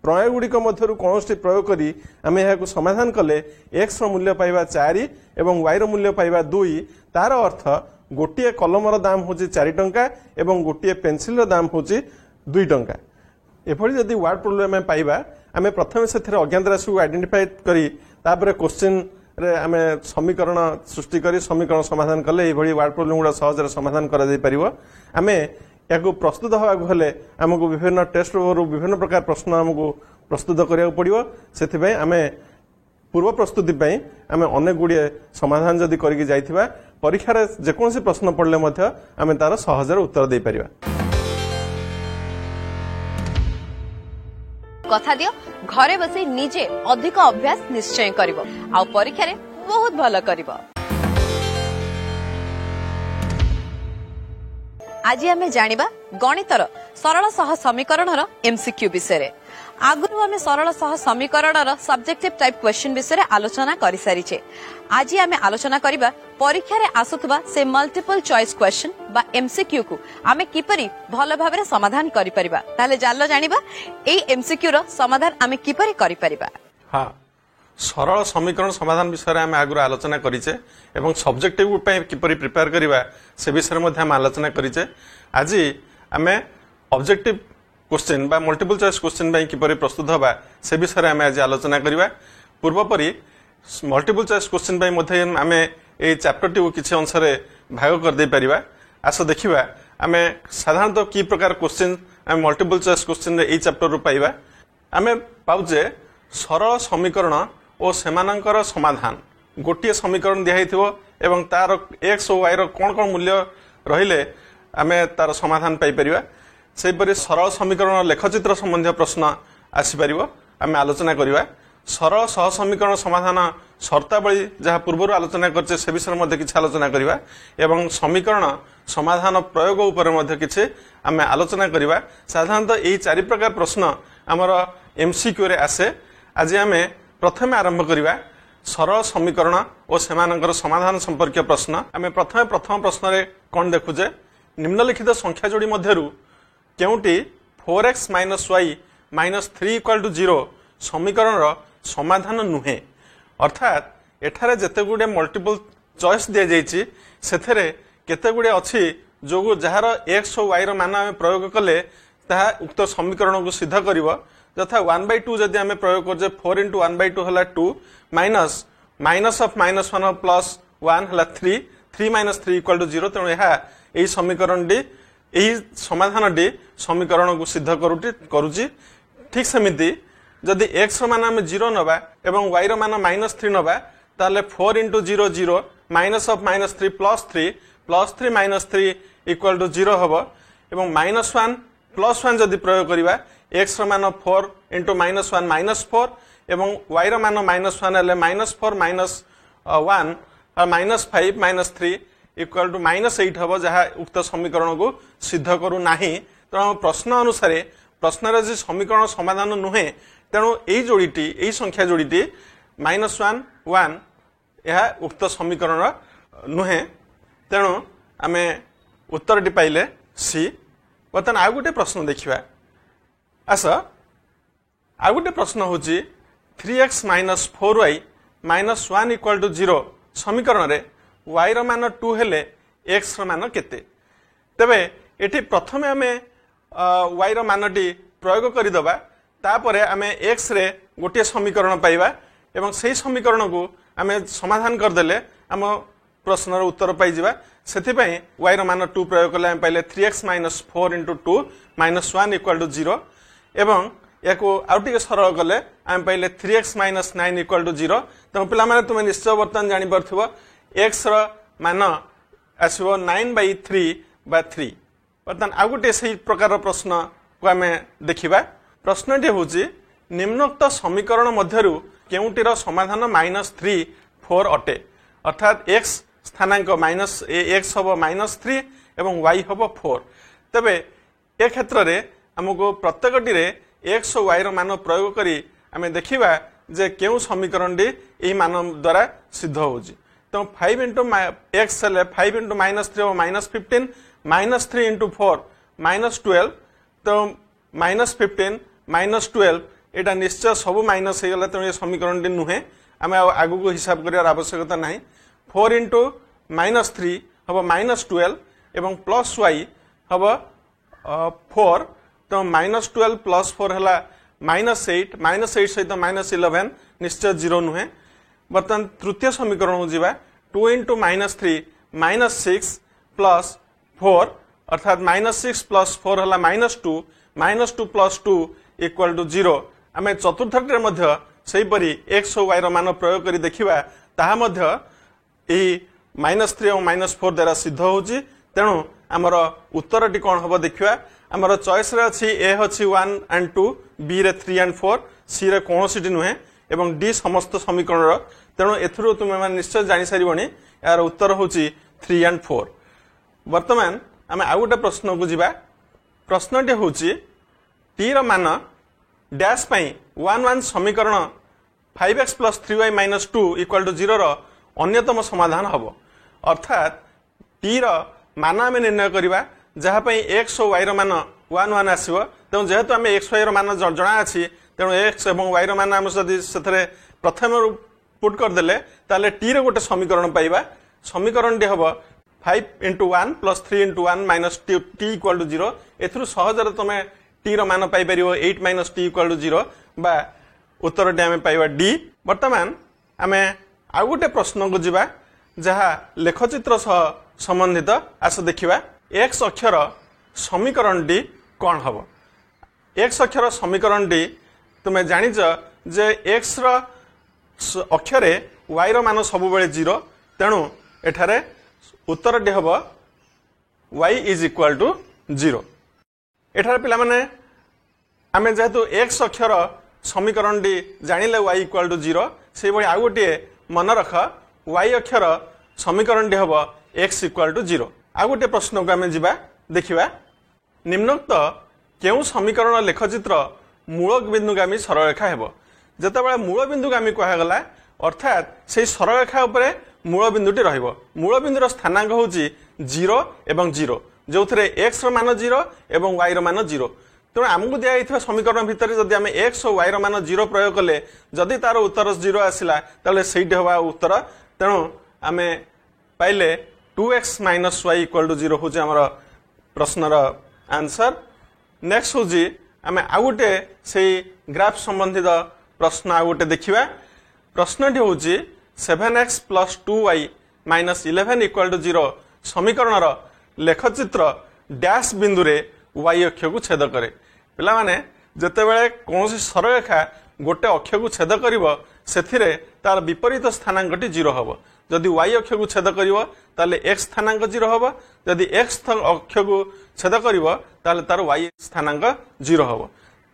प्रमेय गुड़िक मध्य कौन प्रयोग करी आम यह समाधान कले x मूल्य पाइबा 4 एवं y मूल्य पाइबा 2 तार अर्थ गोटे कलम दाम हूँ 4 टंका एवं गोटे पेनसिल दाम हूँ 2 टंका एभली जदि वर्ड प्रोब्लेम आम पाइबा आम प्रथम से अज्ञात राशि को आइडेंटिफाई करी तापर क्वेश्चन रे आम समीकरण सृष्टि करी समीकरण समाधान कले ये वर्ड प्रोब्लेम गुड़ा सहज समाधान करा जाई परिबो आम या प्रस्तुत होगा हेले आमको विभिन्न टेस्ट विभिन्न प्रकार प्रश्न आमको प्रस्तुत करा पड़ो से आम पूर्व प्रस्तुति आम अनेक गुड़िए समाधान जदि करके जाइथिबा परीक्षार जेकोसी प्रश्न पड़े आम तार सहज उत्तर दे परिबा। कथा दियो घरे बसी निजे अधिक अभ्यास निश्चय करिवो आ परीक्षा रे बहुत भलो करिवो। आज आमे जानिबा गणितर सरल सह समीकरणर एमसीक्यू विषय आगुरु आमे सरल सह समीकरणर सब्जेक्टिव टाइप क्वेश्चन विषय आलोचना करि सारिछे। आज आमे आलोचना करिबा परीक्षा रे आसुतबा से मल्टीपल चॉइस क्वेश्चन बा एमसीक्यू को आमे किपरि भलो भाबरे समाधान करि परिबा ताले जाल्लो जानिबा एई एमसीक्यू रो समाधान आमे किपरि करि परिबा। हां सरल समीकरण समाधान विषय आम आगुरी आलोचना करिचे एवं सब्जेक्टिव किपरि प्रिपेयर करिबा से विषय मध्ये आम आलोचना करिचे। आज आम ऑब्जेक्टिव क्वेश्चन बा मल्टीपल चॉइस क्वेश्चन किपरि प्रस्तुत होबा से विषय आम आज आलोचना करिबा। पूर्वपरि मल्टीपल चॉइस क्वेश्चन मध्ये आम ए चैप्टर टी किछि अंश रे भाग कर दे परिबा। आस देखिबा आम साधारणतः की प्रकार क्वेश्चन आम मल्टीपल चॉइस क्वेश्चन रे ए चैप्टर रु पाइबा। आम पाउजे सरल समीकरण और सेमानंकर समाधान गोटे समीकरण दिखाई एवं तार एक्स और वाई कौन कौन मूल्य रहिले आमे तार समाधान पाई परिबा। सेपरि सरल समीकरण लेखचित्र संबंधी प्रश्न आसीपर आम आलोचना करवा। सरल सह समीकरण समाधान शर्तावली जहाँ पूर्व आलोचना करछे से विषय में किसी आलोचना करवा एवं समीकरण समाधान प्रयोग उपर किसी आम आलोचना करवा। साधारणतः यही 4 प्रकार प्रश्न आमर एमसीक्यू रे आसे। आज आम प्रथम आरंभ करवा सरल समीकरण और सेमानंकर समाधान संपर्क प्रश्न। आम प्रथम प्रश्न रे कौन देखुचे निम्नलिखित संख्या जोड़ी मध्यरु केउटी 4x minus y minus 3 equal to 0 समीकरण रो समाधान नुहे। अर्थात एठारे जेते गुडे मल्टीपल चॉइस दिया जाइछि सेथरे केते गुडे अछि जो जहार x और y रो मान आम प्रयोग कले ताहा उक्त समीकरण को सिद्ध करिवो। यथा 1/2 जदि आम प्रयोग करजे 4 इंटू 1/2 हला 2 minus minus of minus 1 plus 1 हला 3 माइनस 3 इक्वल टू 0 तेणु यही समीकरण डी यही समाधान डी समीकरण को सिद्ध करुची। ठीक सेमिति जदि x मान आम 0 नबा एवं y मान माइनस 3 नबा ताले 4 into 0 0 minus of minus 3 plus 3 minus 3 equal to 0 हम एवं माइनस 1 प्लस 1 जदि प्रयोग करवा x मान 4 इंटू माइनस 1 माइनस 4 एवं y मान माइनस 1 हेले minus 4 minus 1 minus 5 minus 3 equal to minus 8 हम जहाँ उक्त समीकरण को सिद्ध करू नाही। तो प्रश्न अनुसार प्रश्न जे समीकरण समाधान नुहे तेणु यही जोड़ी यही संख्या जोड़ी -1 1 यह उक्त समीकरण नुहे तेणु आम उत्तर टी पाइले सी। बर्तमान आउ गोटे प्रश्न देखिबा आस आउ गोटे प्रश्न हूँ 3x - 4y - 1 = 0 समीकरण रे y रो मान 2 हेले x रो मान केते। तेबे एठी प्रथमे आमे y रो मानटी प्रयोग करिदबा तापरे आमे x रे गोटे समीकरण पाइबा एवं सेही समीकरण को आमे समाधान करदेले आम प्रश्नर उत्तर पाइजिबा। सेथिपई y रो मान 2 प्रयोग कले आमे पाइले 3x - 4 × 2 - 1 = 0 एवं याको आउटिके सरल कले आम पाइले 3x - 9 = 0। तो पिला माने तुमे निश्चय बर्तन जानि परथिबो x रो मान आसीबो 9/3/3। बर्तन आ गोटे सही प्रकार प्रश्न को आम देखिबा। प्रश्नटी होची निम्नोक्त समीकरण मध्यरु केउटिर समाधान -3 4 अटे अर्थात x स्थानांक x हबो -3 एवं y हबो 4। तबे ए क्षेत्र रे हमको प्रत्येकटी रे x और y रो मान प्रयोग करी आमे देखिबा जे केउ समीकरण डी एही मान द्वारा सिद्ध होउची। तो 5 × x हेले 5 × -3 हो -15 -3 × 4 -12 तो -15 -12 एटा निश्चय सब माइनस हे गला। तो ये समीकरण डी नुहे आमे आगु को हिसाब करियार आवश्यकता नाही। 4 × -3 हबो -12 एवं प्लस y हबो 4 तो -12 + 4 हला -8 -8 सहित -11 निश्चय 0 नुहे। बर्तन तृतीय समीकरण हो जिबा 2 × -3 -6 + 4 अर्थात -6 + 4 हला -2 -2 + 2 = 0। आमे चतुर्थटी मध्ये सही परी x और y रो मान प्रयोग करी देखिबा ताहा मध्ये एही -3 और -4 द्वारा सिद्ध होउची। तेणु आमर उत्तरटी कोन हबो देखिबा। आमर चॉइस रे अछि ए अछि 1 और 2 बी रे 3 और 4 सी रे कोनोसीटी नुहे एवं डी समस्त समीकरण रो। तेणु एथुरो तुमे मान निश्चय जानि सारिबोनी यार उत्तर होची 3 और 4। वर्तमान आमे आ गोटे प्रश्न को जिबा। प्रश्नटी होची टी रो मान डैश पई 1 1 समीकरण 5x + 3y - 2 = 0 रो अन्यतम समाधान हबो। अर्थात टी रो मान आमे निर्णय करिबा जहा पई x और y रो मान 1 1 आसीबो। तेणु जेहेतु आमे x y रो मान जणा अछि तेणु x एवं y रो मान आमे जदि सेथरे प्रथम पुट कर देले ताले t रो गोटे समीकरण पाइबा। समीकरण डी हबो 5 × 1 + 3 × 1 - t = 0। एथुरु सहजरे तमे t रो मान पाइ परिबो 8 - t = 0 बा उत्तर डी आमे पाइबा डी। वर्तमान आमे आ गोटे प्रश्न को जिबा जहा लेखचित्र सह संबंधित आस देखिबा। x अक्षर समीकरण डी कोन हबो। x अक्षर समीकरण डी तुमे जानिच जे x रो अक्षरे y रो मान सब बेले 0। तेणु एठारे उत्तर डी हबो y = 0। एठारे पिला माने आमे जेहेतु x अक्षर समीकरण डी जानिले y = 0 से भली आ गोटे मन रख y अक्षर समीकरण डी हबो x = 0। आ गोटे प्रश्न को आमे जिबा देखिबा। निम्नोक्त केउ समीकरण लेखचित्र मूल बिंदुगामी सरलरेखा हेबो। जेतेबेले मूल बिंदुगामी कहा गला अर्थात से सरलरेखा उपरे मूल बिंदुटी रहिबो। मूल बिंदुर स्थानांक होची 0 एवं 0 जोथरे x रो मान 0 एवं y रो मान 0। तेणु आमको दिया समीकरण भितर जदि आम x और y रो मान 0 प्रयोग कले जदि तार उत्तर 0 आसिला ताले सेठी हवा उत्तर। तेणु आमे पाइले 2x - y = 0 होची हमर प्रश्नर आंसर। नेक्स्ट होची आमे आ गोटे सेही ग्राफ संबंधित प्रश्न आ गोटे देखिबा। प्रश्नटी होची 7x + 2y - 11 = 0 समीकरणर लेखचित्र डैश बिंदु रे y अक्ष को छेद करे। पिला माने जेतेबेले कोनोसी सरलरेखा गोटे अक्ष को छेद करिवो सेथिरे तार विपरीत स्थानांकटी 0 हबो। जदि y अक्ष को छेद करिवो ताले x स्थानांक 0 हबो। जदि x अक्ष को छेद करिवो ताले तार y स्थानांक 0 हबो।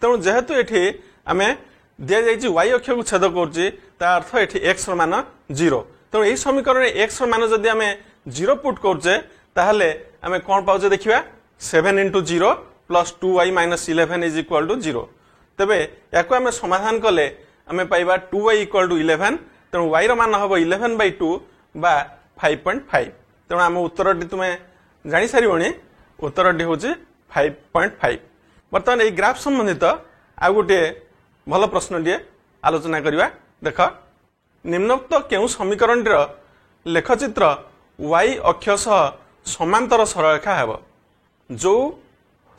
तेणु जेहेतु एठी आमे दिया जाइछि y अक्ष को छेद करछि ता अर्थ एठी x रो मान 0। तेणु एही समीकरण x रो मान जदि आमे 0 पुट करछे ताहले आमे कोन पाउछे देखिबा 7 × 0 plus 2y minus 11 is equal to 0 तेबे याको आमे समाधान कले आमे पाइबा 2y इक्वल टू 11 तेणु y रो मान हबो 11/2 बा 5.5 तेणु आम उत्तरटी तुमे जानि सारिबोनी उत्तरटी होची 5.5 बर्तमान ए ग्राफ संबंधित आ गोटे भल प्रश्नटीए आलोचना करिवा देख निम्नोक्त केउ समीकरणटीर लेखचित्र y अक्ष सह समांतर सरलरेखा हेबो जो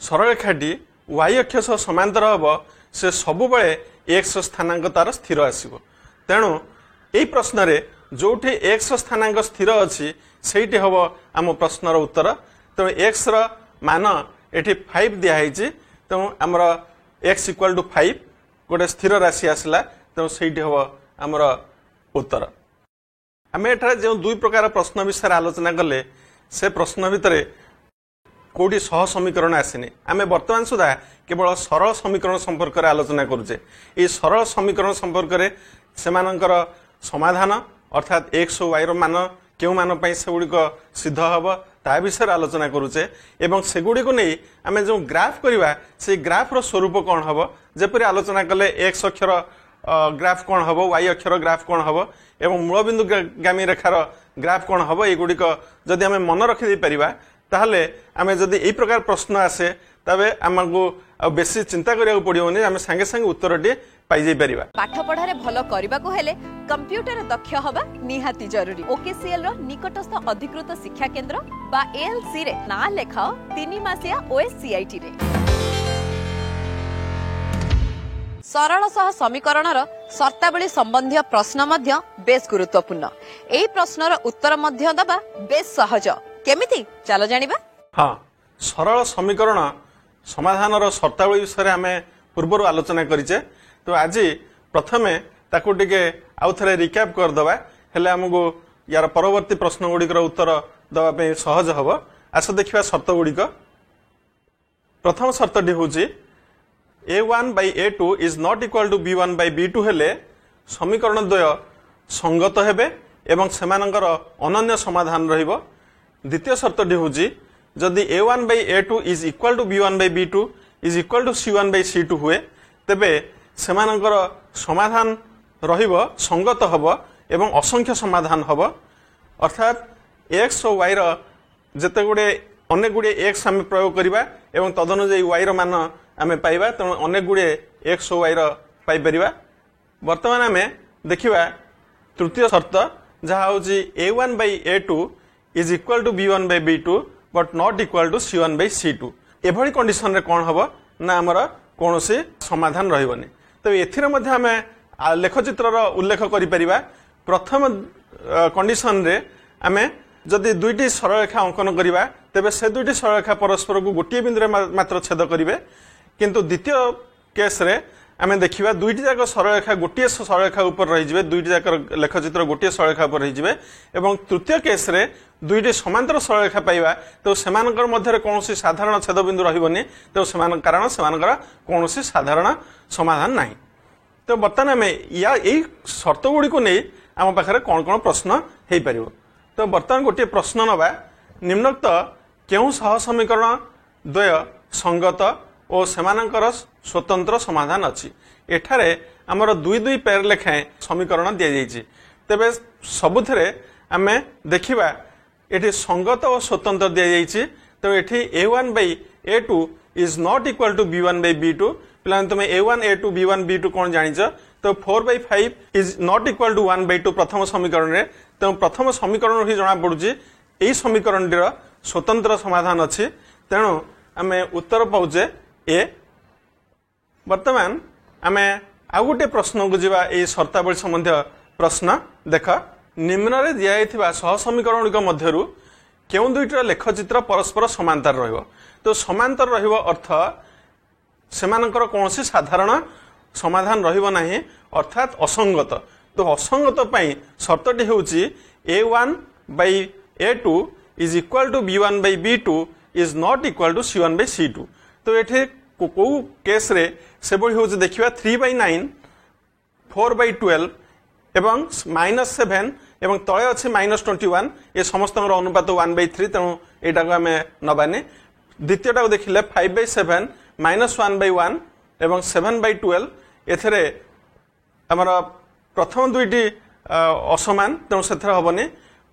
सरलरेखाटी y अक्ष सह समांतर हेबो से सबु बेले x स्थानांक तार स्थिर आसीबो तेणु एई प्रश्न रे जोठी x स्थानांक स्थिर अछि सेठी हबो आम प्रश्नर उत्तर तेणु x र मान एठी 5 दिया हैछि तेणु हमर x इक्वल टू 5 गोटे स्थिर राशि आसला तेणु सेठी हबो हमर उत्तर आमे एठारे जो दुई प्रकार प्रश्न विषय आलोचना कले से प्रश्न भितरे कोडी सह समीकरण आसेनी आमे वर्तमान सुधा केवल सरल समीकरण संपर्क रे आलोचना करूचे ए सरल समीकरण संपर्क रे सेमानकर समाधान अर्थात x और y रो मान केउ मान पई सेगुडी को सिद्ध हबो ता विषय आलोचना करूचे एवं सेगुडी को नै आमे जो ग्राफ करिवा से ग्राफ रो स्वरूप कोन हबो जेपरि आलोचना कले x अक्षर ग्राफ कोन हबो y अक्षर ग्राफ कोन हबो एवं मूलबिंदु गामी रेखार ग्राफ कोन हबो एगुडी को जदि आमे मन रखि दे परिबा ताहले आमे जदि एई प्रकार प्रश्न आसे तबे हमगु बेसी चिंता करिया पड़ियोनी आमे संगे संगे उत्तरटी पाई जाई परिबा पाठ पढ़ारे भलो करिबा को हेले कंप्यूटर दक्ष हबा निहाती जरूरी ओकेसीएल रो निकटस्थ अधिकृत शिक्षा केंद्र बा एएलसी रे ना लेखाओ 3 मासिया ओएससीआईटी रे सरल सह समीकरणर शर्तावली संबंधी प्रश्न मध्य बेस गुरुत्वपूर्ण एई प्रश्नर उत्तर मध्य दबा बेस सहज केमिति चलो जानिबा हां सरल समीकरण समाधानर शर्तावली विषय आमे पूर्वरु आलोचना करिचे तो आज प्रथमे ताकू टिके आउ थरे रिकैप कर दबा हेले हमगु यार परवर्ती प्रश्न गुडी कर उत्तर दबा पे सहज हबो आस देखिबा शर्त गुडी को प्रथम शर्तटी होची a1 by a2 is not equal to b1 by b2 हेले समीकरण द्वय संगत हेबे एवं सेमानकर अनन्य समाधान रहिबो द्वितीय शर्तटी होची जदि a1 by a2 is equal to b1 by b2 is equal to c1 by c2 हुए तेबे सेमानकर समाधान रहिबो संगत हबो एवं असंख्य समाधान हबो अर्थात x और y रो जते गुडे अनेक गुडे x हम प्रयोग करिबा एवं तदनुसार y रो मान आमे पाइबा त अनेक गुडे x और y रो पाइ परिबा वर्तमान आमे देखिबा तृतीय शर्त जहा होची a1 by a2 is equal to b1 by b2 but not equal to c1 by c2 एभली कंडीशन रे कोन हबो ना हमर कोनोसी समाधान रहिबनी तो एथिरे मध्ये आमे लेखचित्र रो उल्लेख करि परिबा प्रथम कंडीशन रे आमे जदि दुईटी सरलरेखा अंकन करिबा तेबे से दुईटी सरलरेखा परस्पर को गोटिए बिंदु रे मात्र छेद करिवे किंतु द्वितीय केस रे आमे देखिबा दुईटी जाक सरलरेखा गोटिए सरलरेखा ऊपर रहि जिवे दुईटी जाक लेखचित्र गोटिए सरलरेखा ऊपर रहि जिवे एवं तृतीय केस रे दुईटी समांतर सरलरेखा पाइबा तो सेमानकर मध्य रे कोनोसी साधारण छेद बिंदु रहिबनी तो सेमान कारण सेमानकर कोनोसी साधारण समाधान नाही तो बर्तमान आमे या एई शर्त गुडी को नै आम पाखरे कोन कोन प्रश्न हेई परिबो तो बर्तमान गोटे प्रश्न नबा निम्नोक्त केउ सह समीकरण द्वय संगत और सेमानकर स्वतंत्र समाधान अछि एठारे हमर दुई दुई पेर लेखाए समीकरण दिया जायछि तबे सबुथरे आमे देखिबा एठी संगत और स्वतंत्र दिया जायछि तो एठी a1 by a2 is not equal to b1 by b2 plan तुमे a1 a2 b1 b2 कोन जानिछ तो 4/5 is not equal to 1/2 प्रथम समीकरण रे तो प्रथम समीकरण ही जणा पडुची एई समीकरण तिर स्वतंत्र समाधान अछि तेणु आमे उत्तर पाउचे ए वर्तमान आमे आ गोटे प्रश्न को जिबा एई शर्तावली संबंधी प्रश्न देख निम्न रे दिया हेथिबा सह समीकरण के मध्यरु केउ दुईटर लेखचित्र परस्पर समांतर रहिबो तो समांतर रहिबो अर्थ सेमानकर कोनोसी साधारण समाधान रहिबो नाही अर्थात असंगत तो असंगत पई शर्तटी होची a1 by a2 is equal to b1 by b2 is not equal to c1 by c2 तो एठे को केस रे सेबोली होची देखिबा 3/9 4/12 एवं -7 एवं तळे अछि -21 ए समस्त अनुपात 1/3 तेणु एटा को आमे नबाने द्वितीयटा को देखिले 5/7 -1/1 एवं 7/12 एथरे हमर प्रथम दुईटी असमान तेणु से हेनी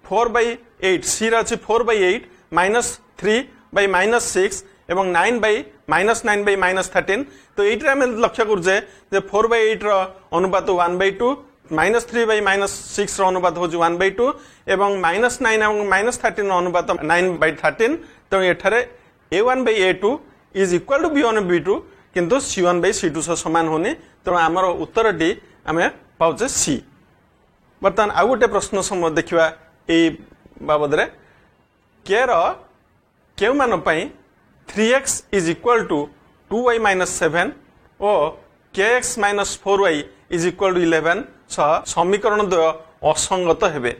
4/8 सी रही 4/8 -3/-6 एवं 9/-9/-13 तो ये आम लक्ष्य करुचे 4/8 अनुपात 1/2 -3/-6 अनुपात हूँ 1/2 एवं -9 और -13 अनुपात 9/13 तो ये A1/A2 is equal to B1/B2 किंतु C1/C2 से समान होनी तेणु आमर उत्तर टी आम पाचे सी। बर्तमान आउ गोटे प्रश्न देखा यही बाबद के मान 3x is equal to 2y -7 और kx -4y is equal to 11 सह समीकरण द्वय असंगत हेबे।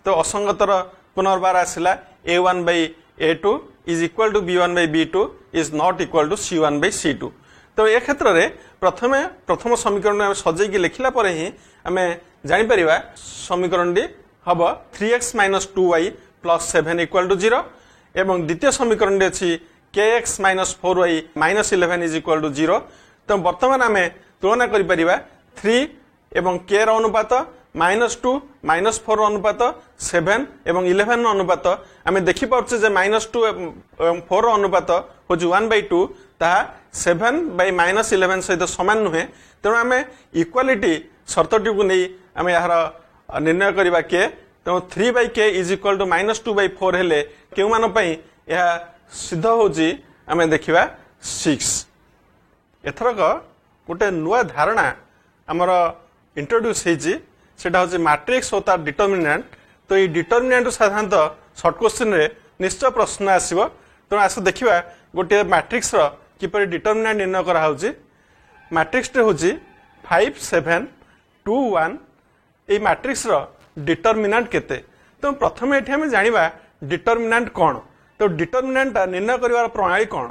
तो असंगतर पुनर्बार आसला A1/A2 is equal to B1/B2 is not equal to C1/C2। तो ए क्षेत्र में प्रथम समीकरण सजैकी लिखला पर ही आम जापर समीकरण टी हम 3x - 2y + 7 इक्वल टू 0 एवं द्वितीय समीकरण अच्छी kx -4y -11 is equal to 0। तो बर्तमान आम तुलना कर 3 एवं k अनुपात -2 -4 अनुपात 7 एवं 11 अनुपात आम देखिपे -2 एवं 4 अनुपात हूँ 1/2 ताहा 7/-11 सहित सामान नुहे तेणु आम इक्वालिटी शर्तटी को नहीं आम यार निर्णय करवा के तेणु 3/k इज इक्वल टू -2/4 हेले केउ मान पई यह सिद्ध होची आम देखिबा 6। एथरक गोटे नुआ धारणा आमर इंट्रोड्यूस होती सेटा होची मैट्रिक्स और तार डिटरमिनेंट। तो ये डिटरमिनेंट साधारणतः शॉर्ट क्वेश्चन रे निश्चय प्रश्न आसीबो तेणु आस देखिबा गोटे मैट्रिक्स रो किपर डिटरमिनेंट निर्णय करा होची। मैट्रिक्स टे होची 5 7 2 1 ए मैट्रिक्स रो डिटरमिनेंट केते। तो प्रथम एठी हम जानिबा डिटरमिनेंट कोन। तो डिटरमिनेंट निर्णय करिवार प्रणाली कोन।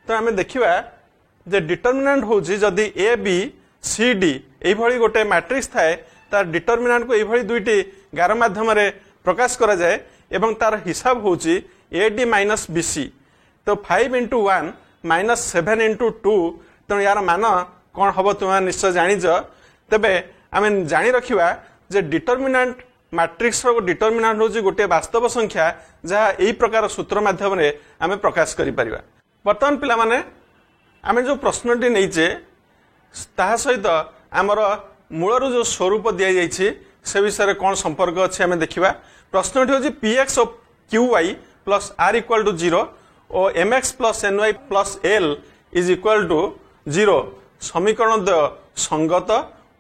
तो आम देखिबा जे डिटरमिनेंट होची जदी ए बी सी डी एई भली गोटे मैट्रिक्स थाए तार डिटरमिनेंट को एई भली दुईटी गार माध्यम रे प्रकाश करा जाए एवं तार हिसाब होची ए डी - बी सी। तो 5 × 1 -7 × 2 तेणु यार मान कौन हम तुम निश्चय जानिच। तेबे आम जानी रखिबा जे डिटरमिनेंट मैट्रिक्स रो डिटरमिनेंट होची गोटे वास्तव संख्या जहाँ यही प्रकार सूत्र माध्यम रे आम प्रकाश करि परिबा। वर्तमान पिला माने आम जो प्रश्नटी नहींचे ताहा सहित आमर मूलर जो स्वरूप दि जाइए से विषय कौन संपर्क अच्छे आम देखा। प्रश्नटी हूँ px of qy plus r equal to 0 और mx plus ny plus l is equal to 0 समीकरण द्वय संगत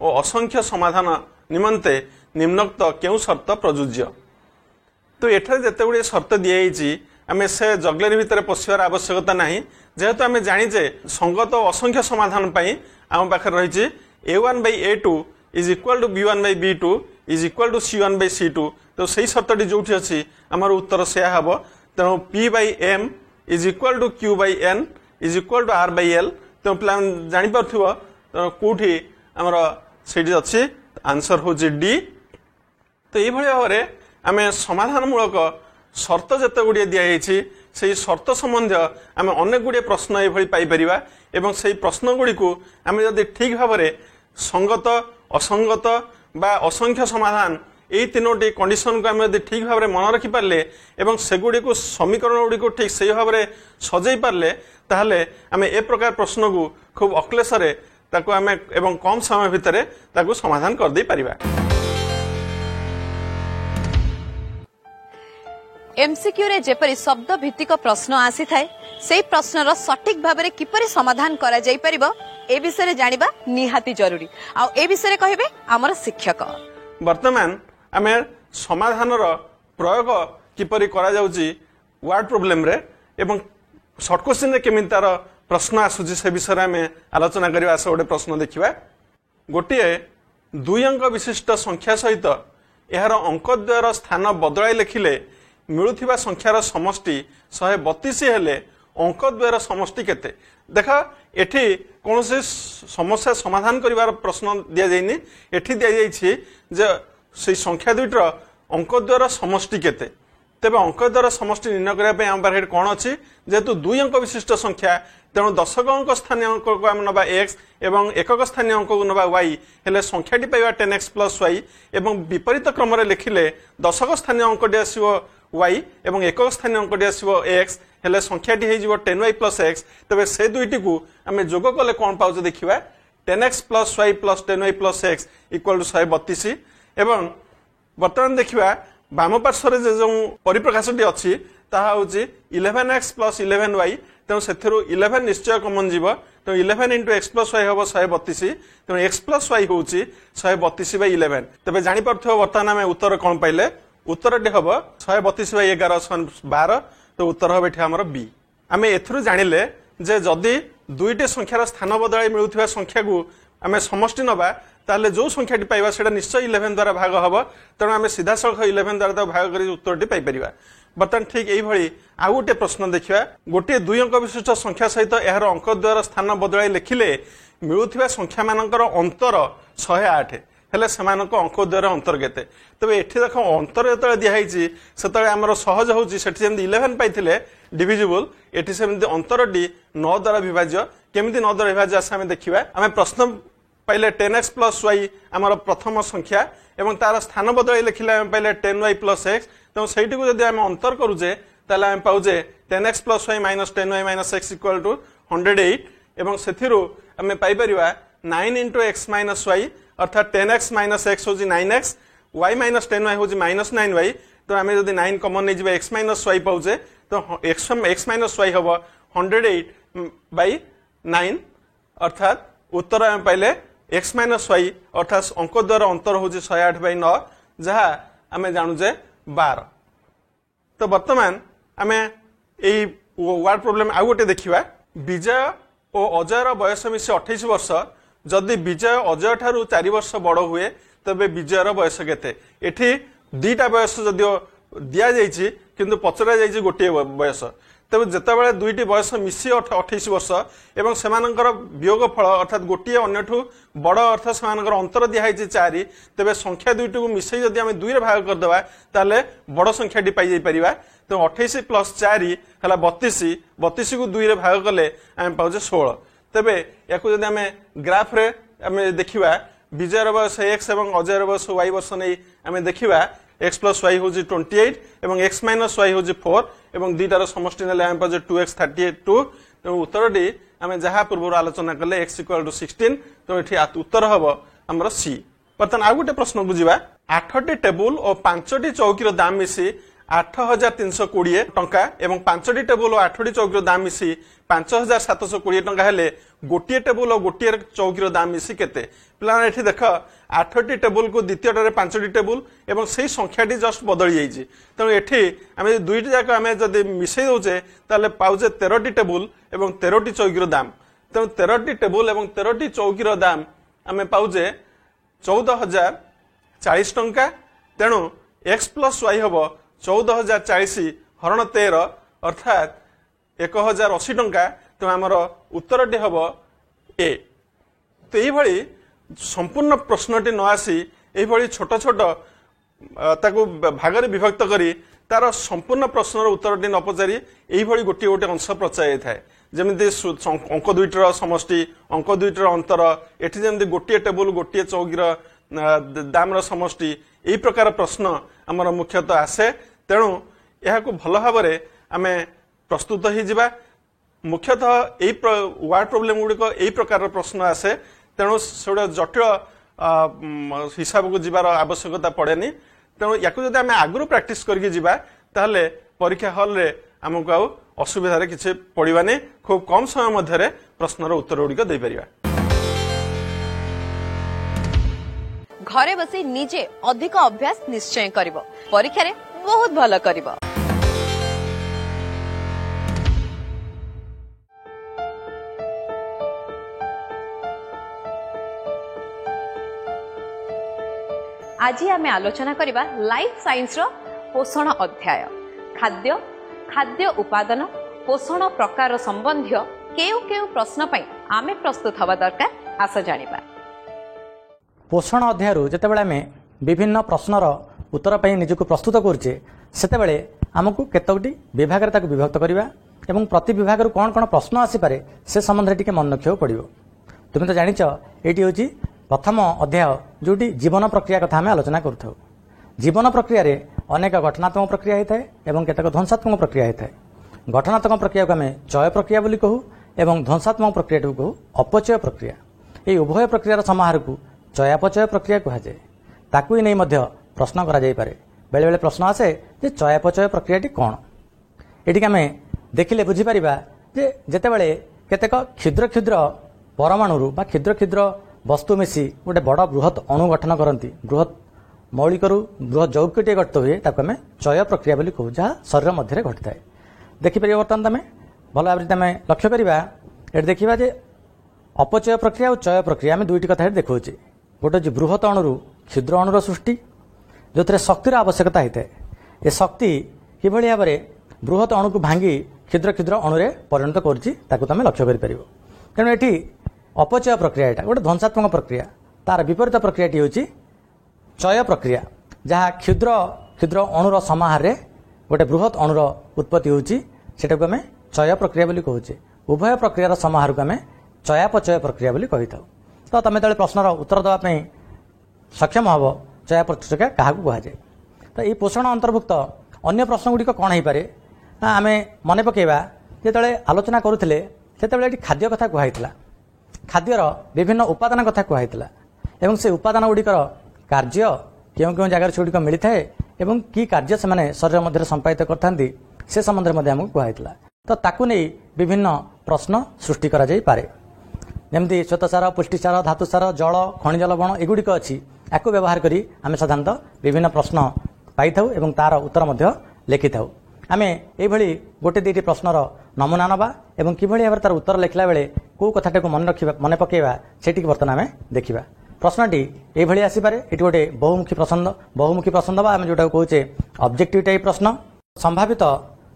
और असंख्य समाधान निमंते निम्नोक्त केउ शर्त प्रযোज्य। तो एठारे जेते गुड़े शर्त दिखाई आम से जगलेरी भितर पशिबार आवश्यकता नहीं जेहेतु आम जाचे संगत और असंख्य समाधान आम पाखे रही A1/A2 is equal to B1/B2 is equal to C1/C2। तो सही शर्तटी जो अच्छी आमर उत्तर से हम तेणु P/M is equal to Q/N is equal to R/L। तो पिला जापर कौटी आमर से अच्छी आंसर हूँ डी। तो ये भाव में आम समाधानमूलक शर्त जिते गुड़िए दिखाई से शर्त संबंध आम अनेक गुड़िए प्रश्न ये पाइपर एवं से प्रश्न गुड़ी को आम जदि ठीक भाव में संगत असंगत बा असंख्य समाधान यही तीनोटी कंडीशन को आम यदि ठीक भाव में मन रखिपारे एवं सेगुड़ी को समीकरण गुड़ी को ठीक से भाव में सजई पारे ताहले आम ए प्रकार प्रश्न को खूब अक्लेशरे ताको आम एवं कम समय भितर ताको समाधान कर दे परिबा। एमसीक्यू रे जेपरी शब्द भित्तिक प्रश्न आसी थाए से प्रश्नर सठिक भाव में किपरि समाधान करा जाई परिबो ए विषय जानिबा निहाती जरूरी। आ ए विषय कहबे हमर शिक्षक। वर्तमान आम समाधान प्रयोग किपरि करा जाउची वर्ड प्रॉब्लम रे एवं शॉर्ट क्वेश्चन रे केमिति तार प्रश्न आसुची से विषय आम आलोचना करबा। से गोटे प्रश्न देखिबा गोटे 2 अंक विशिष्ट संख्या सहित यार अंक द्वयर स्थान बदलाई लिखिले मिलुथिबा संख्यार समष्टि 132 हेले अंक द्वयर समष्टि केते। देख एठी कौन से समस्या समाधान करिवार प्रश्न दिया जाइनी एठी दिया जाइछि जे से संख्या दुईटर अंक द्वयर समष्टि केते। तेबे अंक द्वारा समष्टि निर्णय करने आम पाखे कौन अच्छी जेहेतु 2 अंक विशिष्ट संख्या तेणु दशक अंक स्थानीय अंक को आम नवा एक्स एवं एकक स्थानीय अंक को नवा वाई हेले संख्याटी पाइबा 10x प्लस वाई एवं विपरीत क्रम लिखिले दशक स्थानीय अंकटी आसो वाई एवं एकक स्थानीय अंकटी आसो एक्स हेले संख्याटी हो 10y प्लस एक्स तेज से दुईटी को आम जोग कले कौन पाचे देखा 10x plus y plus 10y plus x equal to 132 एवं बर्तमान देखा बाम पार्श्व जो परिप्रकाशटी अच्छी ताहा होची 11x प्लस 11y तेणु से 11 निश्चय कमन जीव तेणु 11 इंटू एक्स प्लस वाई हम 132 तेणु एक्स प्लस वाई हूँ 132/11 तेज जापर बर्तमान आम उत्तर कौन पाइले उत्तरटी हम 132/11 तो उत्तर हम ये आम बी आम एथुरु जानिले जे जदि दुईटी संख्यार स्थान बदलाई मिलुथिबा संख्या को आम समष्टि नबा ताले जो संख्याटी पाइबा सेटा निश्चय 11 द्वारा भाग हम तेणु आम सीधा सड़क 11 द्वारा भाग कर उत्तरटी पाइपर बर्तमान ठीक यही आउ गोटे प्रश्न देखा गोटे 2 अंक विशिष्ट संख्या सहित यार अंक द्वारा स्थान बदलाई लिखिले मिलुथिबा संख्या मानकर अंतर 108 हेले सेमानक अंक द्वारा अंतर केते तबे एठी देख अंतर जतले दिहाइची सेतले हमर सहज होची सेठी जेमि 11 पाइथिले डिविजिबल एठी सेमि अंतरटी 9 द्वारा विभाज्य केमिति 9 द्वारा विभाज्य आसे हम देखिबा हम प्रश्न पाइले 10x प्लस वाई आमर प्रथम संख्या एवं तार स्थान बदलाई लिखिले हम पाइले 10y प्लस एक्स तेणु सहीटी को जब आम अंतर करुचे ताले आम पाउचे 10x plus y minus 10y minus x equal to 108 एवं सेथिरु आम पाइपरिबा 9 इंटू एक्स माइनस वाई अर्थात 10x माइनस एक्स हूँ 9x y माइनस 10y हूँ माइनस 9y तो आम जब 9 कमन नहीं जाए एक्स माइनस वाई पाउचे तो एक्स माइनस वाई हम 108/9 अर्थात उत्तर आम पाइले एक्स माइनस वाई अर्थात अंक द्वारा अंतर हूँ 108/9 जहाँ आम जानूचे 12 तो बर्तमान आम यही वार्ड प्रोब्लेम आउ गोटे देखा विजय और अजयर बयस मिसी 28 वर्ष जदि विजय अजय ठारू 4 वर्ष बड़ हुए तबे विजयर बयस केते एठी दीटा बयस जदिओ दिया जाइछि किंतु पचरा जाइछि गोटे बयस तबे जेतेबेले दुईटी बयस मिसी 28 वर्ष एवं सेमानकर वियोग फल अर्थात गोटे अन्यठू बड़ अर्थात सेमानकर अंतर दिहाइछि 4 तबे संख्या दुईटी को मिसई जदि आमे 2 रे भाग कर देबा ताले बड़ संख्याटी पाई जाई परिबा तो 28 प्लस 4 हला 32 को 2 रे भाग कले आमे पाउजे 16 तेबे याकू जदि आमे ग्राफ रे आमे देखिबा विजयर बयस x एवं अजयर बयस y वर्ष नै आमे देखिबा x प्लस वाई हूँ 28 एवं x माइनस वाई हूँ 4 एवं दुईटार समष्टि नेले आम पाजे 2x 32 तेणु उत्तरटी आम जहाँ पूर्व आलोचना कले x इक्वल टू 16 तो ये उत्तर हम आमर सी बर्तमान आउ गोटे प्रश्न को जीवा 8टी टेबुल और 5टी चौकीर दाम मिसी 8,320 टंका एवं 5टी टेबुल और 8टी चौकीर दाम मिसी 5,720 टंका हेले गोटे टेबुल और गोटे चौकीर दाम मिसी केते पिला एठी देख 8टी टेबुल को द्वितीयटारे 5टी टेबुल एवं से संख्याटी जस्ट बदली जाइए तेणु एठी आम दुईटी जाक आम जदि मिसई दौचे ताले पाउचे 13टी टेबुल एवं 13टी चौकीर दाम तेणु 13टी टेबुल एवं 13टी चौकीर दाम आम पाउचे 14,040 टंका तेणु एक्स प्लस वाई हम 14,040 हरण 13 अर्थात 1,080 टंका तो आमर उत्तरटी हम ए तो यही संपूर्ण प्रश्नटी न आसी यही छोट छोट ताकू भागरे विभक्त करी तार संपूर्ण प्रश्नर उत्तरटी न पचारि यही गोटे गोटे अंश पचाई थाए जमीती अंक दुईटर समष्टि अंक दुईटर अंतर एठी जमी गोटे टेबुल गोटे चौकीर दाम समष्टि यही प्रकार प्रश्न आमर मुख्यतः आसे तेणु यह भल भाव आम प्रस्तुत हो मुख्यतः यही वार्ड प्रोब्लेम गुड़िक यही प्रकार प्रश्न आसे तेणु से जटिल हिसाब को जीवार आवश्यकता पड़ेनी तेणु या आम आगु प्रैक्टिस करके परीक्षा हल रे आमको आउ असुविधा किसी पड़ानी खूब कम समय मध्य प्रश्नर उत्तर गुड़िक दे पारिबा घरे बसी निजे अधिक अभ्यास निश्चय करिवो परीक्षा रे बहुत भल करिवो। आज आमे आलोचना करिबा लाइफ साइंस रो पोषण अध्याय खाद्य खाद्य उपादान पोषण प्रकार संबंधी केउ केउ प्रश्न पई आमे प्रस्तुत हवा दरकार आस जानिबा। पोषण अध्याय जितेबाला आम विभिन्न प्रश्नर उत्तर पर निजक प्रस्तुत करुचे सेतेबेले आमको केतोटी विभाग रे ताकु विभक्त करबा एवं प्रति विभाग रु कोन कोन प्रश्न आसी पारे से संबंध रे टिके मन रखियो पड़िबो। तुम तो जानिछ एटी होची प्रथम अध्याय जोटी जीवन प्रक्रिया कथा आम आलोचना करथौ। जीवन प्रक्रिया रे अनेक गठनात्मक प्रक्रिया होता है एवं केतक ध्वंसात्मक प्रक्रिया होता है। गठनात्मक प्रक्रिया को आम चय प्रक्रिया बोली कहू एवं ध्वंसात्मक प्रक्रिया को कहू अपचय प्रक्रिया। ये उभय प्रक्रियार समाहार को चयापचय प्रक्रिया कहा जाए। ताकू ही नहीं मध्य प्रश्न करा जाई पारे। बेले बेले प्रश्न आसे जे चयापचय प्रक्रियाटी कौन एटी आम देखिले बुझी परिबा जे जेतेबेले केतेक क्षुद्र क्षुद्र परमाणु बा क्षुद्र क्षुद्र वस्तु मिसी गोटे बड़ बृहत अणु गठन करती बृहत मौलिकरू बृहत यौगिकटे गठित हुए ताको आम चय प्रक्रिया बोली कहू जहाँ शरीर मध्य घटी थाए। देखिपर बर्तमान तुम भल भाव तुम लक्ष्य करवा ये देखा जे अपचय प्रक्रिया और चय प्रक्रिया आम दुईटी कथा देखुचे। गोटे हूँ बृहत अणुरू क्षुद्र अणुर सृष्टि जो थे शक्तिर आवश्यकता होता है। ये शक्ति कि भाव में बृहत अणु को भांगी क्षुद्र क्षुद्र अणुरे परिणत करें लक्ष्य कर। तेणु ये अपचय प्रक्रिया यहाँ गोटे ध्वंसात्मक प्रक्रिया। तार विपरीत प्रक्रियाटी हूँ चय प्रक्रिया जहाँ क्षुद्र क्षुद्र अणुर समाहार रे गोटे बृहत अणुर उत्पत्ति होची सेटाको आम चय प्रक्रिया बोली कहूचे। उभय प्रक्रियार समाहार को आम चयापचय प्रक्रिया बोली कही था। तो तुम जो प्रश्नर उत्तर देवाई सक्षम हम चया प्रक्रिया क्या कहुए। तो ये पोषण अंतर्भुक्त अन्य प्रश्न गुड़िक कौन हो पारे ना आम मन पकेवा जिते आलोचना करुले से खाद्य कथा कहला खाद्यर विभिन्न उपादान कथा कहला एवं से उपादान गुड़िकर कार्य क्यों क्यों जगह से गुड़िक मिलता है एवं की कार्य से शरीर मध्य संपादित करते से संबंध में आमको कहला। तो ताकू नहीं विभिन्न प्रश्न सृष्टि करा जाई पारे जमती श्वेतसार पुष्टिसार धातुसार जल खनिज लवण एगुड़िक अच्छी या व्यवहार करी आम साधारणतः विभिन्न प्रश्न पाई था एवं तार उत्तर मध्य लिखि था। आम ये गोटे दुईटी प्रश्नर नमूना नवा एवं किभଳି भाव तार उत्तर लिखला बेले कौ कथाटा को मन पकेवा सेठी बर्तमान आम देखा। प्रश्नटी ये आसीपे ये गोटे बहुमुखी पसंद आम जोटा कहे ऑब्जेक्टिव टाइप प्रश्न संभावित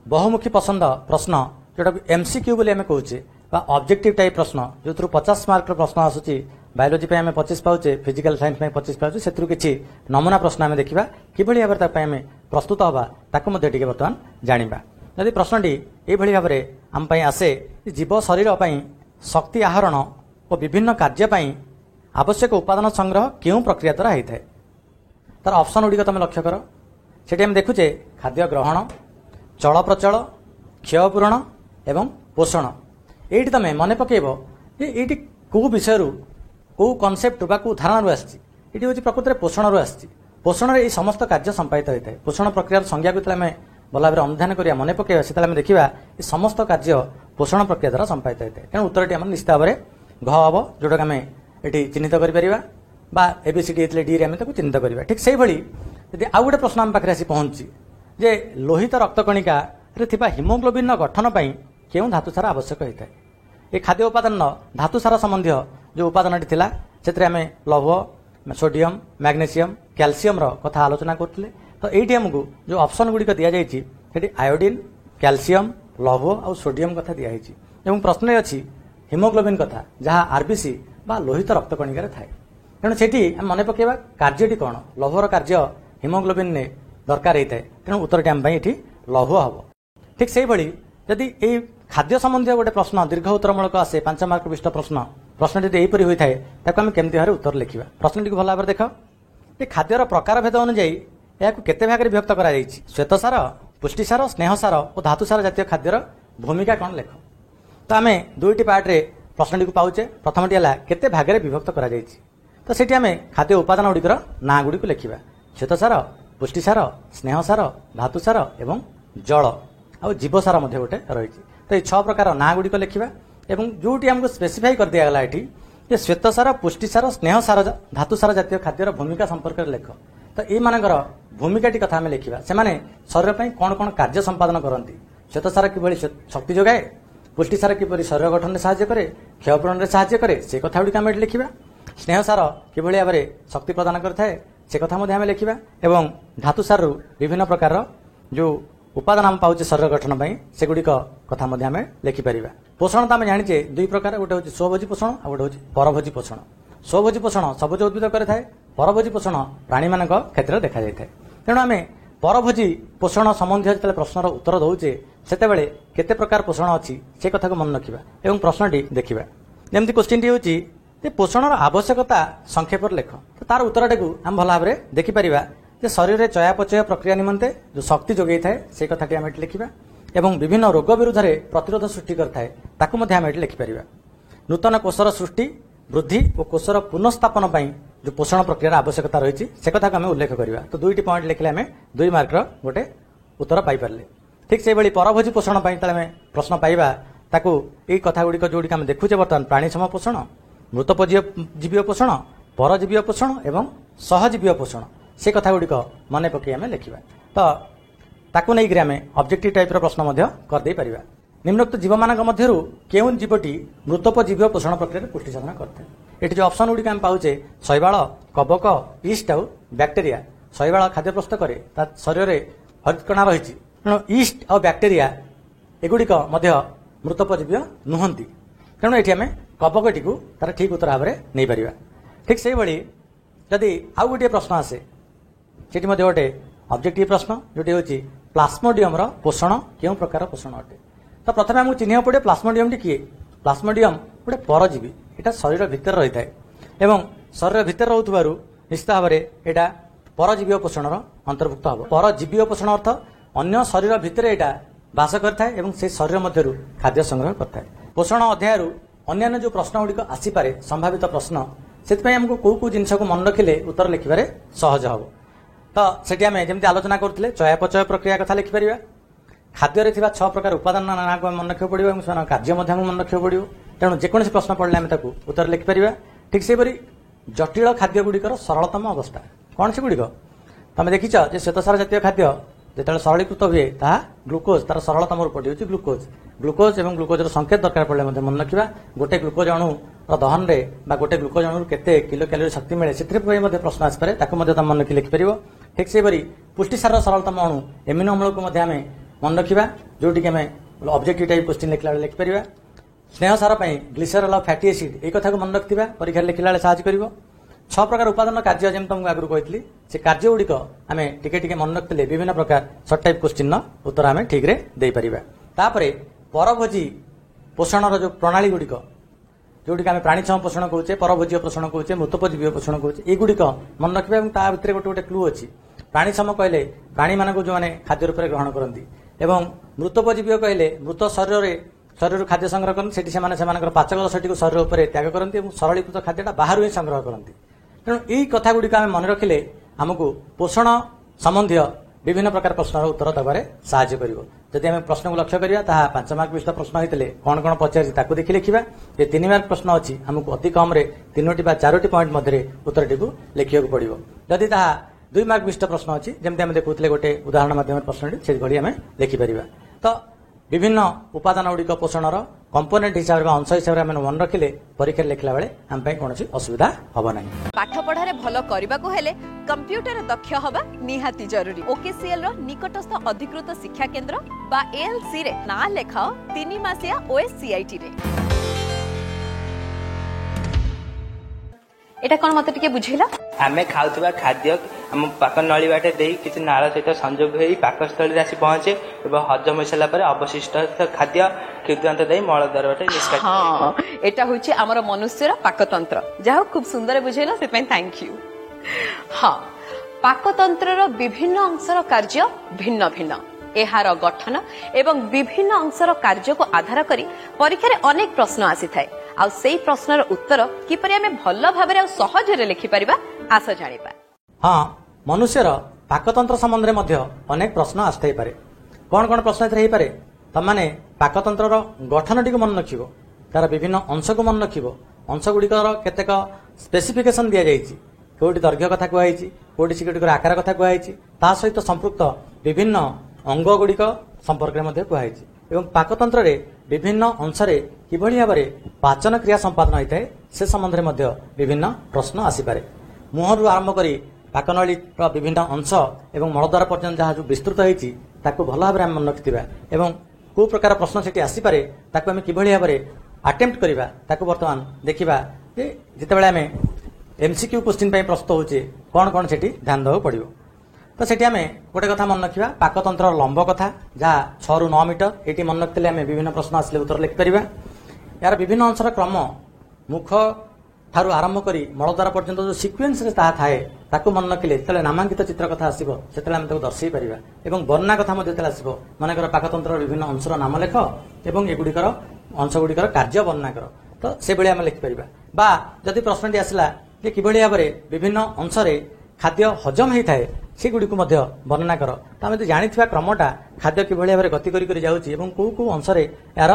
बहुमुखी पसंद प्रश्न जोटा एमसीक्यू बोली आम कहे ऑब्जेक्टिव टाइप प्रश्न जो 50 मार्क प्रश्न आसूची बायोलोजी पे आम 25 पाचे फिजिकल साइंस में 25 पाचे से किसी नमूना प्रश्न आम देखा किभଳି भाव आम प्रस्तुत हवा ताकू बर्तमान जाना। यदि प्रश्नटी ये भाव में आम आसे जीव शरीर शक्ति आहरण और विभिन्न कार्य आवश्यक उपादान संग्रह क्यों प्रक्रिया द्वारा होता है तार ऑप्शन गुड़िक तुम लक्ष्य कर से देखुचे खाद्य ग्रहण चल प्रचल क्षयपूरण एवं पोषण। ये तुम मन पकेब ये कौ विषय कौ कनसेप्ट बा कौ धारणा आसी हूँ प्रकृत में पोषण आसी पोषण ये समस्त कार्य संपादित होता है। पोषण प्रक्रियार संज्ञा को आम भल भाव अनुधान करा मन पकेबा से आम देखा ये समस्त कार्य पोषण प्रक्रिया द्वारा संपादित होता है। तेणु उत्तरटी आम निश्चित भाव में घ हम जोटा आम ये चिन्हित कर एबीसीडी डी रे चिन्हित करवा। ठीक से भाई यदि आउ गोटे प्रश्न आम पाखे आसी पहुंची जे लोहित रक्तकणिका हिमोग्लोबिन गठन पर क्यों धातुसार आवश्यक होता है। ये खाद्य उपादान धातुसार संबंधी जो उपादान से आम लौह सोडियम मैग्नेशियम कैल्शियम कथा आलोचना करते। तो ये आमको जो ऑप्शन गुड़िक दि जाती आयोडीन कैल्शियम लौह और सोडियम कथा दिखाई एवं प्रश्न अच्छी हिमोग्लोबिन कथा जहाँ आरबीसी बा लोहित रक्तकणिकार थाए। तेणु से मन पकेबा कार्यटी कौन लौहर कार्य हिमोग्लोबिन ने दरकार होता है। तेणु उत्तरटी आम ये लौह हम। ठीक से भाई जदि ये खाद्य संबंधी गोटे प्रश्न दीर्घ उत्तरमूलक आसे 5 मार्क विशिष्ट प्रश्न यदि यहीपरि होता है ताको आम केमती भाव उत्तर लिखा। प्रश्न टी भल भाव देख ये खाद्यर प्रकार भेद अनुଯାयी यह केते भाग विभक्त करा जायछि श्वेतसार पुष्टिसार स्नेहसार और धातुसार जातीय खाद्यर भूमिका कौन लेख। तो आम दुईटी पार्टे प्रश्नटी को पाचे प्रथमटी है केते भाग में विभक्त करा जायछि। तो सेठी आम खाद्य उपादान गुड़िकर ना गुड़िक लिखा श्वेतसार पुष्टिसार स्नेहसार धातुसार एवं जल आ जीवसार गोटे रही। तो ये 6 प्रकार ना गुड़िक लिखा एवं जोटी आमको स्पेसीफाई कर दिगला ये श्वेतसार पुष्टिसार स्नेहसार धातुसार जातीय खाद्यर भूमिका संपर्क में लेख। तो ये मानकर भूमिकाटी कथा आम लिखा से शरीर पर कौन कौन कार्य संपादन करती श्वेतसार किभଳି शक्ति जोगाए पुष्टिसार किपरि शरीर गठन में साहाय्य करे क्षयपूरण में साहाय्य करे से कथा गुड़िक आम लिखा स्नेहसार किभଳି भाव में शक्ति प्रदान करଥାଏ से कथा आम लिखा एवं धातुसार विभिन्न प्रकार जो उपादान आम पाचे शरीर गठन से गुड़िक कथा आम लिखिपर। पोषण तो आम जाने 2 प्रकार गोटे हूँ स्वभोजी पोषण और गोटे हूँ परभोजी पोषण। स्वभोजी पोषण सबुज उद्भिद करें परभोजी पोषण प्राणी मान क्षेत्र में देखा जाए। तेणु आम परभोजी पोषण संबंधी जो प्रश्नर उत्तर दौचे सेतेबेले केते प्रकार पोषण अच्छी से कथा को मन रखा एवं प्रश्नटी देखा जमी क्वेश्चन टी होची पोषणर आवश्यकता संक्षेप लेख तो तार उत्तर को आम भल भाव में देखिपर जे शरीर में चयापचय प्रक्रिया निमंते जो शक्ति जोगे थाए से कथाटी आम लिखा एवं विभिन्न रोग विरुद्ध में प्रतिरोध सृष्टि करता आम लिखिपर नूतन कोषर सृष्टि वृद्धि और कोषर पुनर्स्थापन जो पोषण प्रक्रियार आवश्यकता रही से कथा को आम उल्लेख करवा तो 2टी पॉइंट लिखले आम 2 मार्कर गोटे उत्तर पाइपर ठीक से परभोजी पोषण आम प्रश्न पाइबा ताकू यही कथा गुड़िक जोड़ी आम देखुचे बर्तमान प्राणीसम पोषण मृतजीवीय पोषण परजीवीय पोषण एवं सहजीवीय पोषण से कथा गुड़िक मन पकई आम लिखा तो ताकू नहीं आम ऑब्जेक्टिव टाइप प्रश्न करदे पारिबा निम्नोक्त जीव मान मध्य केउं जीवटी मृतोपजीवीय पोषण प्रक्रिया पुष्टि साधन करते ये जो ऑप्शन गुड़िक आम पाचे शैवाल कबक ईस्ट आउ बैक्टेरिया शैवाल खाद्य प्रस्तुत करे शरीर में हरितकणा रही तेणु ईस्ट आउ बैक्टेरिया एगुड़िक मृतोपजीवीय नुहंती तेणु ये आम कबकटी को तार ठीक उत्तर भाव में नहीं पार ठीक से भाई जदि आउ गोटे प्रश्न आसे सेठी गोटे ऑब्जेक्टिव प्रश्न जोटी हूँ प्लास्मोडियम पोषण क्यों प्रकार पोषण अटे तो प्रथम आमको चिन्ह पड़े प्लास्मोडियम टी किए प्लास्मोडियम गोटे परजीवी यहाँ शरीर भितर रही है एवं शरीर भितर रोथुबारु निश्चित भाव में यहाँ परजीवीय पोषण अंतर्भुक्त हम परजीवीय पोषण अर्थ अन्य शरीर भितर यहाँ बास करता से शरीर मध्य खाद्य संग्रह करता पोषण अध्याय अन्य जो प्रश्न गुड़िक आसीपे संभावित प्रश्न से आमको कौ जिनस को मन रखिले उत्तर लिखे सहज हम तो सेठी आम जमी आलोचना करते चयापचय प्रक्रिया कथा लिखिपर खाद्य 6 प्रकार उपादान ना को मन रखा पड़ो और कार्य मन रखा पड़ो तेणु जेकोसी प्रश्न पढ़ले आम उत्तर लिखिपर ठीक से जटिल खाद्य गुड़िकर सरलतम अवस्था कौन से गुड़िक तुम देखीच श्वेतसार जातीय खाद्य जो सरलीकृत हुए ता ग्लुकोज तार सरलतम रूपटी हूँ ग्लुकोज ग्लुकोज और ग्लुकोजर संकेत दरकार पड़े मन रखा गोटे ग्लुकोज अणु दहन में गोटे ग्लुकोज अणु केते किलो कैलोरी शक्ति मिले से प्रश्न आसपे तुम मन रखी लिखिपर ठीक से पुष्टिसार सरलतम अणु एमिनो अम्ल को आम मन रखा जोटि आम ऑब्जेक्टिव टाइप क्वेश्चन लिखला लिखिपर स्नेहसार ग्लिसरल फैटी एसिड एक कथा को मन रखा परीक्षा लिखला साहय कर 6 प्रकार उपादान कार्य जमी तुमको आगुरी कही से कार्य गुड़िक आम टिके मन रखते विभिन्न प्रकार सर्ट टाइप क्वेश्चन उत्तर आम ठीक रे दे पारिबा तापरे परभोजी पोषण जो प्रणाली गुड़िक जोटि आम प्राणीसम पोषण कहे परभोजी पोषण कहे मृतोपजीवीय पोषण कहे युड़िक मन रखा भर गोटे गोटे क्लू अच्छी प्राणीसम कहले प्राणी मान जो मैंने खाद्य रूप ग्रहण करती एवं मृतोपजीवीय कहले मृत शरीर खाद्य संग्रह करते से पाचक दशटी को शरीर पर त्याग करती सरलीकृत खाद्यटा बाहर ही संग्रह करती तेणु यही कथा गुड़िक आम मन रखिले आमको पोषण संबंधी विभिन्न प्रकार प्रश्न उत्तर दबार साहाय्य कर जदि आम प्रश्न को लक्ष्य करवा 5 मार्क विशिष्ट प्रश्न होते कौन कौन पचार देखी लिखा ये 3 मार्क प्रश्न अच्छी आमको अति कम 3टी 4टी पॉइंट मध्य उत्तर टी लिखा पड़ो जदि 2 मार्क विशिष्ट प्रश्न अच्छी जमी आम देखुले गोटे उदाहरण माध्यम प्रश्न से घड़ी आम लिखिपर तो विभिन्न उपादान गुड़िक पोषणर कंपोनेंट हिसाब से अंश हिसाब से मन रखिले परीक्षा लिखला बेले आम कौन असुविधा हम ना पाठ पढ़ारे भल करबा को हेले कंप्यूटर दक्ष हवा निहाती जरूरी ओकेसीएल रो निकटस्थ अधिकृत शिक्षा केंद्र बा एएलसी रे ना लेखाओ 3 मासिया ओएससीआईटी रे एटा कोन मते टिके बुझिला आमे खाउतबा खाद्य हम पाक नली बाटे देई किछि नाଳ सहित संयोग होई पाकस्थली आसी पहुंचे एवं हजम होइसला पर अवशिष्ट खाद्य किदंत देई मलद्वार बाटे निष्कासित हां एटा होछि हमर मनुष्यर पाकतंत्र जाहो खूब सुंदर बुझेला से पय थैंक यू हां पाकतंत्रर विभिन्न अंशर कार्य भिन्न भिन्न एहार गठन एवं विभिन्न अंशर कार्य को आधार करी परीक्षा रे अनेक प्रश्न आसी थाए आ सेही प्रश्नर उत्तर किपरि आमे भल भाबरे आ सहज रे लिखि परिबा आस जानिबा हाँ मनुष्यर पाकतंत्र संबंध में मध्य अनेक प्रश्न आसथाई पारे कौन कौन प्रश्न एथरे पारे तमाने पाकतंत्रर गठन टी मन रखिब तार विभिन्न अंश को मन रखिब अंश गुड़िकर केतेक स्पेसिफिकेशन दिया जायछि कोटी दैर्घ्य कथा कहै छि कोटी सिकटिकर आकार कथा कहै छि ता सहित संपृक्त विभिन्न अंग गुड़िक संपर्क में मध्य कहै छि एवं पाकतंत्र रे विभिन्न अंश रे किभଳି भाबरे पाचन क्रिया संपादन होता है से संबंध में मध्य विभिन्न प्रश्न आसीपारे मुहरु आरंभ करी पाकनली विभिन्न अंश एवं मलद्वार पर्यटन जहाँ जो विस्तृत होती भल भाव में मन रखिथिबा एवं को प्रकार प्रश्न सेठी आसीपारे ताकू आम किभଳି भाव में अटेम्प्ट करबा ताकू वर्तमान देखिबा जे जेतेबेले आम एमसीक्यू क्वेश्चन प्रस्तुत होचे कौन कौन सेठी ध्यान देवा पड़ो तो सेठी आमे गोटे कथा मन रखिबा पाकतंत्र लंब कथा जहाँ 6 ରୁ 9 मीटर एटी मन रखिले आमे विभिन्न प्रश्न आसले उत्तर लिखि परिबा। यार विभिन्न अंशर क्रम मुख ठारू आरंभ करी मलद्वार पर्यंत जो सिक्वेन्स रे ताहा थाए ताकू मन रखिले तले नामांकित चित्र कथा आसीबो सेतले आमे ताकू दर्शाई परिबा एवं वर्णना कथा मध्ये तले आसीबो मानेकर पाकतंत्र विभिन्न अंशर नाम लेख एवं एगुडीकर अंश गुडीकर कार्य वर्णना कर तो से बेले आमे लिखि परिबा बा जदि प्रश्नटी आसला जे किबळी भाबरे विभिन्न अंशरे खाद्य हजम होई थाए से गुडी को मध्य वर्णना कर तो आमे जानिथिबा क्रमटा खाद्य किबळी भाबरे गति करी करी जाउची एवं को को अंशरे यार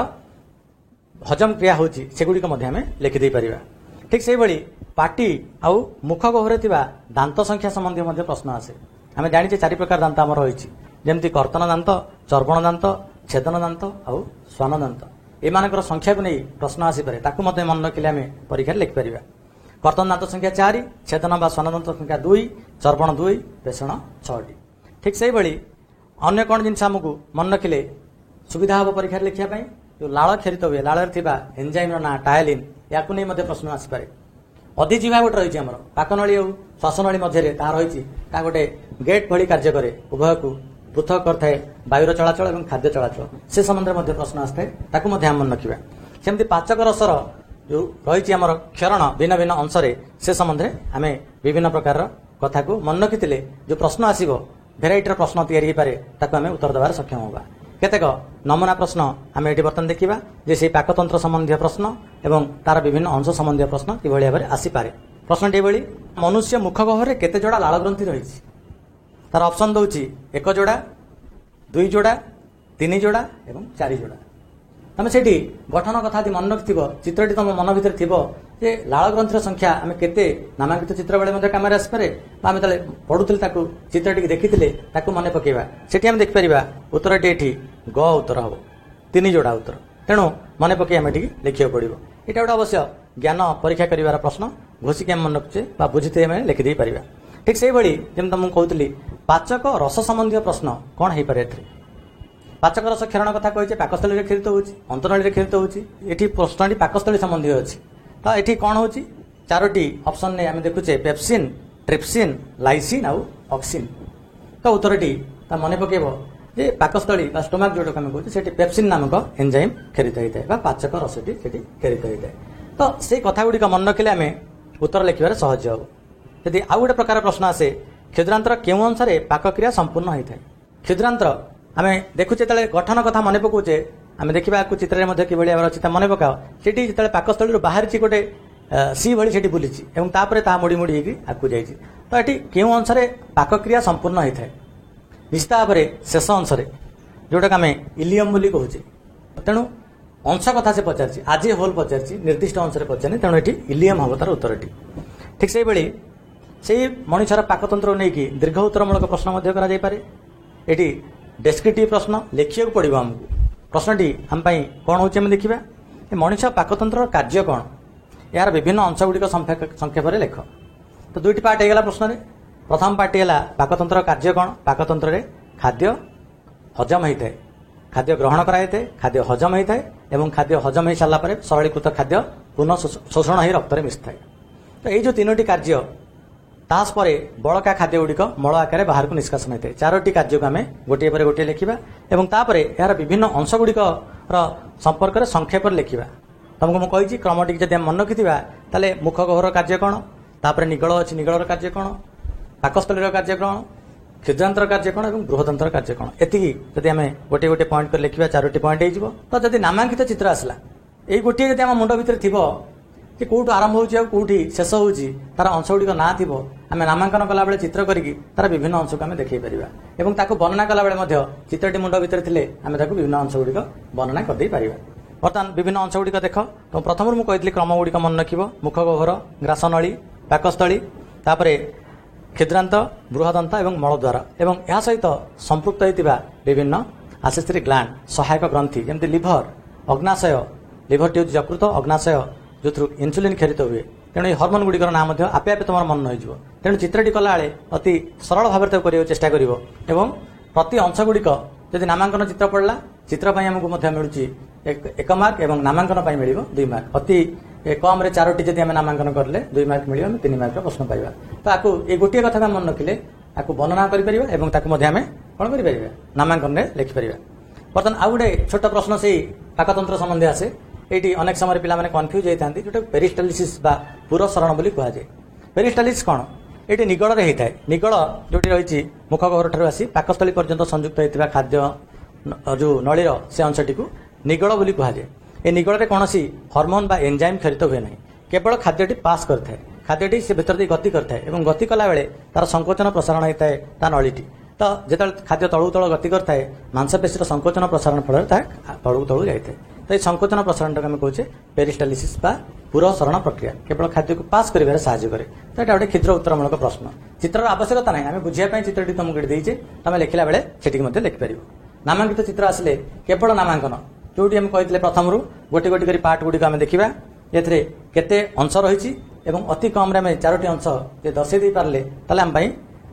हजम क्रिया होची से गुडी को मध्य आमे लिखि देई परिबा। ठीक से भली पाटी आउ मुख गहरे थिबा दांत संख्या संबंधी मध्य प्रश्न आसे आमे जानिचे 4 प्रकार दांत हमर होईची जेमति कर्तन दांत चर्वण दांत छेदन दांत आउ स्वान दांत एमानकर संख्या को नहीं प्रश्न आसी पारे ताकू मते मन रखिले आमे परीक्षा लिखि परिबा। कर्तन दांत संख्या 4 छेदन बा स्वान दांत संख्या 2 चर्वण 2 पेषण 6 ठीक से भली अन्य कोन जिंस हमकु मन रखिले सुविधा हो परीक्षा लिखिया पई जो लाळ खेरित हुए लाळ थिबा एंजाइम ना टायलिन याकु नै मध्ये प्रश्न आसी पारे। अधिजीवा गोटे रही हमर पाकनळी और श्वासनळी मध्य ता रही ता गोटे गेट भली कार्य करे उभय को पृथक करथाए वायुर चलाचल और खाद्य चलाचल से संबंध में प्रश्न आसता है ताकू मन रखा सेमती पाचक रसर जो रही आमर क्षरण भिन्न भिन्न अंशरे से संबंध में आम विभिन्न प्रकार कथा को मन रखी जो प्रश्न आसो भेराइटर प्रश्न तैयारी पारे ताकू आम उत्तर देवार सक्षम होगा। केतेक नमूना प्रश्न आम ये बर्तमान देखा जे से पाकतंत्र संबंधी प्रश्न एवं तार विभिन्न अंश संबंधी प्रश्न कि भाव में आसीपे। प्रश्नटी भाई मनुष्य मुख गहरे केते जोड़ा लाल ग्रंथि रही तार ऑप्शन दउची 1 जोड़ा 2 जोड़ा 3 जोड़ा एवं 4 जोड़ा तमें से गठन कथा मन रखिथ चित्रटी तुम मन भर थी जे लाल ग्रंथि संख्या आम केते नामांकित चित्र बेले कम आसपे आम तले पढ़ुले चित्रटी देखी मन पकेबा से देखिपर उत्तरटी ये ग उत्तर हम 3 जोड़ा उत्तर तेणु मन पकई आम लिखा पड़ो यहाँ गोटे अवश्य ज्ञान परीक्षा कर प्रश्न घोषिक मन रखुचे बुझी आम लिखिदे पारा। ठीक से भाई जमी तुमको कहती पाचक रस संबंधी प्रश्न कौन हो पारे पाचक रस क्षरण कथा कही पाकस्थली क्षरित होती अंतनली क्षरित होती प्रश्न पाकस्थली संबंधी अच्छी तो ये कौन हो 4टी ऑप्शन ने आम देखुचे पेप्सिन ट्रिप्सिन लाइसिन आउ ऑक्सिन तो उत्तरटी मन पकेब जे पाकस्थली स्टोमाक जो आम कहते पेप्सिन नामक एंजाइम क्षरित होता है पाचक रसटी क्षरित होता है तो से कथा गुड़िक मन रखिले आम उत्तर लिखार सहज हम। यदि आउ गोटे प्रकार प्रश्न आसे क्षुद्रांतर केउं अंशरे पाकक्रिया संपूर्ण होता है क्षुद्रांतर आम देखुचे गठन कथा मन पकाउचे आम देखा चित्र में कि चिता मन पकाओ से जो पाकस्थली बाहरी गोटे सी भली से बुली तापर ता मोड़ी मोड़ी आगू जाइए तो ये केउं अंशरे पाकक्रिया संपूर्ण होता है निश्चित भाव में शेष अंशरे जोटा आम इलियम बोली कहूचे तेणु अंश कथा से पचार आज होल पचार निर्दिष्ट अंशरे पचारे तेणु ये इलियम हम तार उत्तरटी। ठीक से भाई से मनुष्यर पाकतंत्र नहीं कि दीर्घ उत्तरमूलक प्रश्न ये डेस्क्रिप्टिव प्रश्न लिखा पड़ो आमको प्रश्नटी आम कौन हो देखा मनुष्य पाकतंत्र कार्य कौन यार विभिन्न अंशगुड़िक संक्षेप लेख तो 2टी पार्ट होगा प्रश्न प्रथम पार्ट है पाकतंत्र कार्य कौन पाकतंत्र खाद्य हजम होता है खाद्य ग्रहण कराए खाद्य हजम होता है और खाद्य हजम हो सारापर सरलीकृत खाद्य पुनः शोषण हो रक्त में मिशा है तो ये जो 3टी कार्य तापर बड़का खाद्य गुड़िक मल आकार बाहर को निष्कासन होता है 4टी कार्य को आम गोटे पर गोटे लिखा और तापर यार विभिन्न अंशगुड़िक संपर्क में संक्षेप लिखा तुमको मुझे कही क्रमटी जब मन रखि ताले मुख गहर कार्य कौन तापर निगल अच्छी निगलर कार्य कौन पाकस्थली कार्य कौन क्षुद्रांतर कार्य कौन और बृहदंतर कार्य कौन एति जब आम गोटे गोटे पॉइंट कर लिखा 4टी पॉइंट हो तो जब नामांकित चित्र आसला ये गोटे जब आम मुंड भितर थी कि कौटू आरंभ होठी शेष हो तार अंशगुड़िक ना थी आम नामांकन कला बेले चित्र करी तार विभिन्न अंश को आम देखी पारा और ताको वर्णना कला बेले चित्रटी मुंड भितर थे आम विभिन्न अंशगुड़िक वर्णना करदे पारा। बर्तमान विभिन्न अंशगुड़िक देख तो प्रथम मुझे क्रम गुड़िक मन रख मुख गहर ग्रासनली पाकस्थली तापर क्षुद्रांत बृहदंत और मलद्वार और यह सहित संपृक्त होता विभिन्न आसेसरी ग्लैंड सहायक ग्रंथि जमी लिभर अग्नाशय लिभरटी हूँ यकृत अग्नाशय जो थ्रु इन्सुलिन क्षरित हुए तेणु हर्मोन गुड़िकर नाम आपे आपे तुम मन हो तेणु चित्रटी कला अति सरल भाव में चेष्टा कर प्रति अंशगुड़िक जब नामांकन चित्र पड़ा चित्रपाई आमको मिलूँ 1 मार्क और नामांकन मिल 2 मार्क अति कम 4टी जब आम नामांकन करें 2 मार्क मिले 3 मार्क प्रश्न पाइबा तो आपको ये गोटे कथा मन रखिले ତାକୁ ବର୍ଣ୍ଣନା କରିପାରିବା ଏବଂ ତାକୁ ମଧ୍ୟ ଆମେ କ'ଣ କରିପାରିବା ନାମାଙ୍କନରେ ଲେଖିପାରିବା। ବର୍ତ୍ତମାନ ଆଉ ଗୋଟେ ଛୋଟ ପ୍ରଶ୍ନ ସେଇ ପାକତନ୍ତ୍ର ସମ୍ବନ୍ଧୀୟ ଆସେ। ଏଇଠି ଅନେକ ସମୟରେ ପିଲାମାନେ କନଫ୍ୟୁଜ ହେଇଥାନ୍ତି, ଯୋଉଟା ପେରିଷ୍ଟାଲିସିସ୍ ବା ପୁରସରଣ ବୋଲି କୁହାଯାଏ। ପେରିଷ୍ଟାଲିସ୍ କ'ଣ? ଏଇଠି ନିଗଳରେ ହେଇଥାଏ। ନିଗଳ ଯୋଉଠି ରହିଛି ମୁଖ ଗହ୍ୱର ଠାରୁ ଆସି ପାକସ୍ଥଳୀ ପର୍ଯ୍ୟନ୍ତ ସଂଯୁକ୍ତ ହୋଇଥିବା ଖାଦ୍ୟ ଯୋଉ ନଳୀର ସେ ଅଂଶଟିକୁ ନିଗଳ ବୋଲି କୁହାଯାଏ। ଏ ନିଗଳରେ କୌଣସି ହରମୋନ ବା ଏନଜାଇମ କ୍ଷରିତ ହୁଏ ନାହିଁ, କେବଳ ଖାଦ୍ୟଟି ପାସ୍ କରିଥାଏ। ଖାଦ୍ୟଟି ସେ ଭିତରେ ଦେଇ ଗତି କରିଥାଏ ଏବଂ ଗତି କଲାବେଳେ ତାର ସଂକୋଚନ ପ୍ରସାରଣ ହୋଇଥାଏ ତା ନଳୀଟି। ତ ଯେତେବେଳେ ଖାଦ୍ୟ ତଳକୁ ତଳ ଗତି କରିଥାଏ, ମାଂସପେଶୀର ସଂକୋଚନ ପ୍ରସାରଣ ଫଳରେ ତାହା ତଳକୁ ତଳକୁ ଯାଇଥାଏ। ତ এই সংকোচন প্রসারণটাকে আমি কହୁଛେ পেরিস্টালিসিস বা পুরসরণ প্রক্রিয়া, কেবল খাদ্যকে পাস করিবার সাহায্য করে। তো এটা গোটে ক্ষুদ্র উত্তরমূলক প্রশ্ন। চিত্রর আবশ্যকতা নাই, আমি বুঝিয়া পাই চিত্রটি তোমাকে ଦେଇଛେ, তুমি লেখিলা বেলে সেটিকে মধ্যে লেখিপারিব। নামাঙ্কিত চিত্র আসলে কেবল নামাঙ্কন, ଯୋଉଠି আমি কইଥିଲେ প্রথমରୁ গোটি গোটি করে পার্ট গুড়িক আমি দেখিবা, এতে কেতে অংশ রয়েছে এবং অতি কমরে আমি 4টি অংশ যে দর্শাই দিয়ে পারলে তাহলে আমি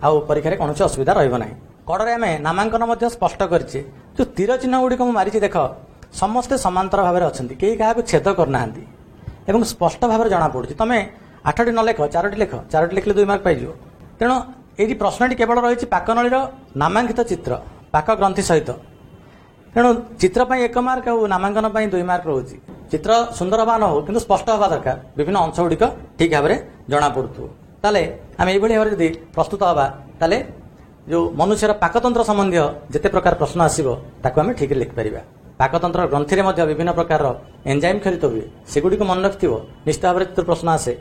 আউ পরীক্ষায় কৌশি অসুবিধা রহব না। কড়রে আমি নামাঙ্কন মধ্যে স্পষ্ট করছে, যে তীর চিহ্ন গুড়িক মু মারিছি দেখ ସମସ୍ତେ ସମାନ୍ତର ଭାବରେ ଅଛନ୍ତି, କେହି କାହାକୁ ଛେଦ କରୁନାହାନ୍ତି ଏବଂ ସ୍ପଷ୍ଟ ଭାବରେ ଜଣାପଡ଼ୁଛି। ତମେ 8ଟି ନ ଲେଖ 4ଟି ଲେଖ, 4ଟି ଲେଖିଲେ 2 ମାର୍କ ପାଇଯିବ। ତେଣୁ ଏଇଠି ପ୍ରଶ୍ନଟି କେବଳ ରହିଛି ପାକନଳୀର ନାମାଙ୍କିତ ଚିତ୍ର ପାକ ଗ୍ରନ୍ଥି ସହିତ। ତେଣୁ ଚିତ୍ର ପାଇଁ 1 ମାର୍କ ଆଉ ନାମାଙ୍କନ ପାଇଁ 2 ମାର୍କ ରହୁଛି। ଚିତ୍ର ସୁନ୍ଦର ହେବା ନ ହଉ କିନ୍ତୁ ସ୍ପଷ୍ଟ ହେବା ଦରକାର, ବିଭିନ୍ନ ଅଂଶ ଗୁଡ଼ିକ ଠିକ୍ ଭାବରେ ଜଣାପଡ଼ୁଥିବ। ତାହେଲେ ଆମେ ଏଇଭଳି ଭାବରେ ଯଦି ପ୍ରସ୍ତୁତ ହେବା, ତାହେଲେ ଯେଉଁ ମନୁଷ୍ୟର ପାକତନ୍ତ୍ର ସମ୍ବନ୍ଧୀୟ ଯେତେ ପ୍ରକାର ପ୍ରଶ୍ନ ଆସିବ ତାକୁ ଆମେ ଠିକ୍ରେ ଲେଖିପାରିବା। ପାକତନ୍ତ୍ର ଗ୍ରନ୍ଥିରେ ମଧ୍ୟ ବିଭିନ୍ନ ପ୍ରକାରର ଏନଜାଇମ୍ କ୍ଷରିତ ହୁଏ, ସେଗୁଡ଼ିକୁ ମନେ ରଖିଥିବ। ନିଶ୍ଚିତ ଭାବରେ ଚିତ୍ର ପ୍ରଶ୍ନ ଆସେ,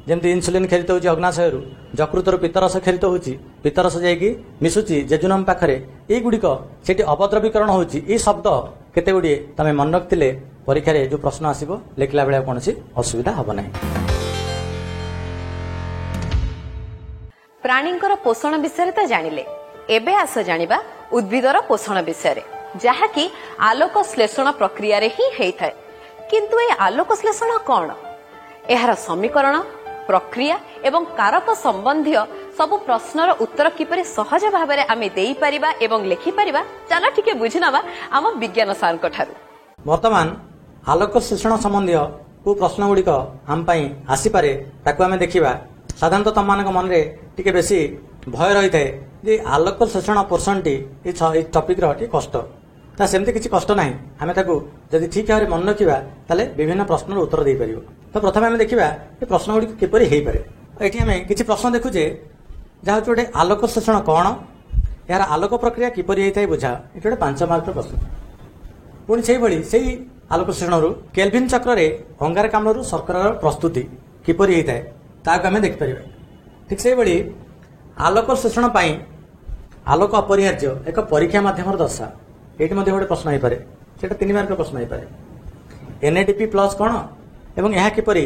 ଯେମିତି ଇନ୍ସୁଲିନ୍ କ୍ଷରିତ ହେଉଛି ଅଗ୍ନାଶୟରୁ, ଯକୃତରୁ ପିତ୍ତରସ କ୍ଷରିତ ହେଉଛି, ପିତ୍ତରସ ଯାଇକି ମିଶୁଛି ଜେଜୁନମ ପାଖରେ, ଏଇଗୁଡ଼ିକ ସେଠି ଅବଦ୍ରବୀକରଣ ହେଉଛି। ଏଇ ଶବ୍ଦ କେତେ ଗୁଡ଼ିଏ ତମେ ମନେ ରଖିଥିଲେ ପରୀକ୍ଷାରେ ଯେଉଁ ପ୍ରଶ୍ନ ଆସିବ ଲେଖିଲା ବେଳେ କୌଣସି ଅସୁବିଧା ହେବ ନାହିଁ। ପ୍ରାଣୀଙ୍କର ପୋଷଣ ବିଷୟରେ ତ ଜାଣିଲେ, ଏବେ ଆସ ଜାଣିବା ଉଦ୍ଭିଦର ପୋଷଣ ବିଷୟରେ, ଯାହାକି ଆଲୋକ ଶ୍ଲେଷଣ ପ୍ରକ୍ରିୟାରେ ହିଁ ହେଇଥାଏ। କିନ୍ତୁ ଏ ଆଲୋକ ଶ୍ଲେଷଣ କ'ଣ? ଏହାର ସମୀକରଣ, ପ୍ରକ୍ରିୟା ଏବଂ କାରକ ସମ୍ବନ୍ଧୀୟ ସବୁ ପ୍ରଶ୍ନର ଉତ୍ତର କିପରି ସହଜ ଭାବରେ ଆମେ ଦେଇପାରିବା ଏବଂ ଲେଖିପାରିବା, ଚାଲ ଟିକେ ବୁଝିନେବା ଆମ ବିଜ୍ଞାନ ସାର୍ଙ୍କ ଠାରୁ। ବର୍ତ୍ତମାନ ଆଲୋକ ଶ୍ଲେଷଣ ସମ୍ବନ୍ଧୀୟ କୋଉ ପ୍ରଶ୍ନ ଗୁଡ଼ିକ ଆମ ପାଇଁ ଆସିପାରେ ତାକୁ ଆମେ ଦେଖିବା। ସାଧାରଣତଃ ତମମାନଙ୍କ ମନରେ ଟିକେ ବେଶୀ ଭୟ ରହିଥାଏ ଯେ ଆଲୋକ ଶ୍ଲେଷଣ ପୋର୍ସନଟି ଏଇ ଟପିକ୍ର ଟିକେ କଷ୍ଟ। ତା ସେମିତି କିଛି କଷ୍ଟ ନାହିଁ, ଆମେ ତାକୁ ଯଦି ଠିକ୍ ଭାବରେ ମନେ ରଖିବା ତାହେଲେ ବିଭିନ୍ନ ପ୍ରଶ୍ନର ଉତ୍ତର ଦେଇପାରିବ। ତ ପ୍ରଥମେ ଆମେ ଦେଖିବା ଏ ପ୍ରଶ୍ନ ଗୁଡ଼ିକ କିପରି ହେଇପାରେ। ଏଠି ଆମେ କିଛି ପ୍ରଶ୍ନ ଦେଖୁଛେ, ଯାହା ହେଉଛି ଗୋଟେ ଆଲୋକ ଶ୍ଲେଷଣ କ'ଣ, ଏହାର ଆଲୋକ ପ୍ରକ୍ରିୟା କିପରି ହେଇଥାଏ ବୁଝା। ଏଠି ଗୋଟେ 5 ମାର୍କର ପ୍ରଶ୍ନ। ପୁଣି ସେଇଭଳି ସେଇ ଆଲୋକ ଶ୍ଲେଷଣରୁ କେଲଭିନ୍ ଚକ୍ରରେ ଅଙ୍ଗାରକାମ୍ଳରୁ ଶର୍କରାର ପ୍ରସ୍ତୁତି କିପରି ହେଇଥାଏ ତାହାକୁ ଆମେ ଦେଖିପାରିବା। ଠିକ୍ ସେଇଭଳି ଆଲୋକ ଶ୍ଲେଷଣ ପାଇଁ ଆଲୋକ ଅପରିହାର୍ଯ୍ୟ ଏକ ପରୀକ୍ଷା ମାଧ୍ୟମରେ ଦର୍ଶା, ଏଇଠି ମଧ୍ୟ ଗୋଟେ ପ୍ରଶ୍ନ ହେଇପାରେ, ସେଇଟା 3 ମାର୍କର ପ୍ରଶ୍ନ ହେଇପାରେ। NADP+ କ'ଣ ଏବଂ ଏହା କିପରି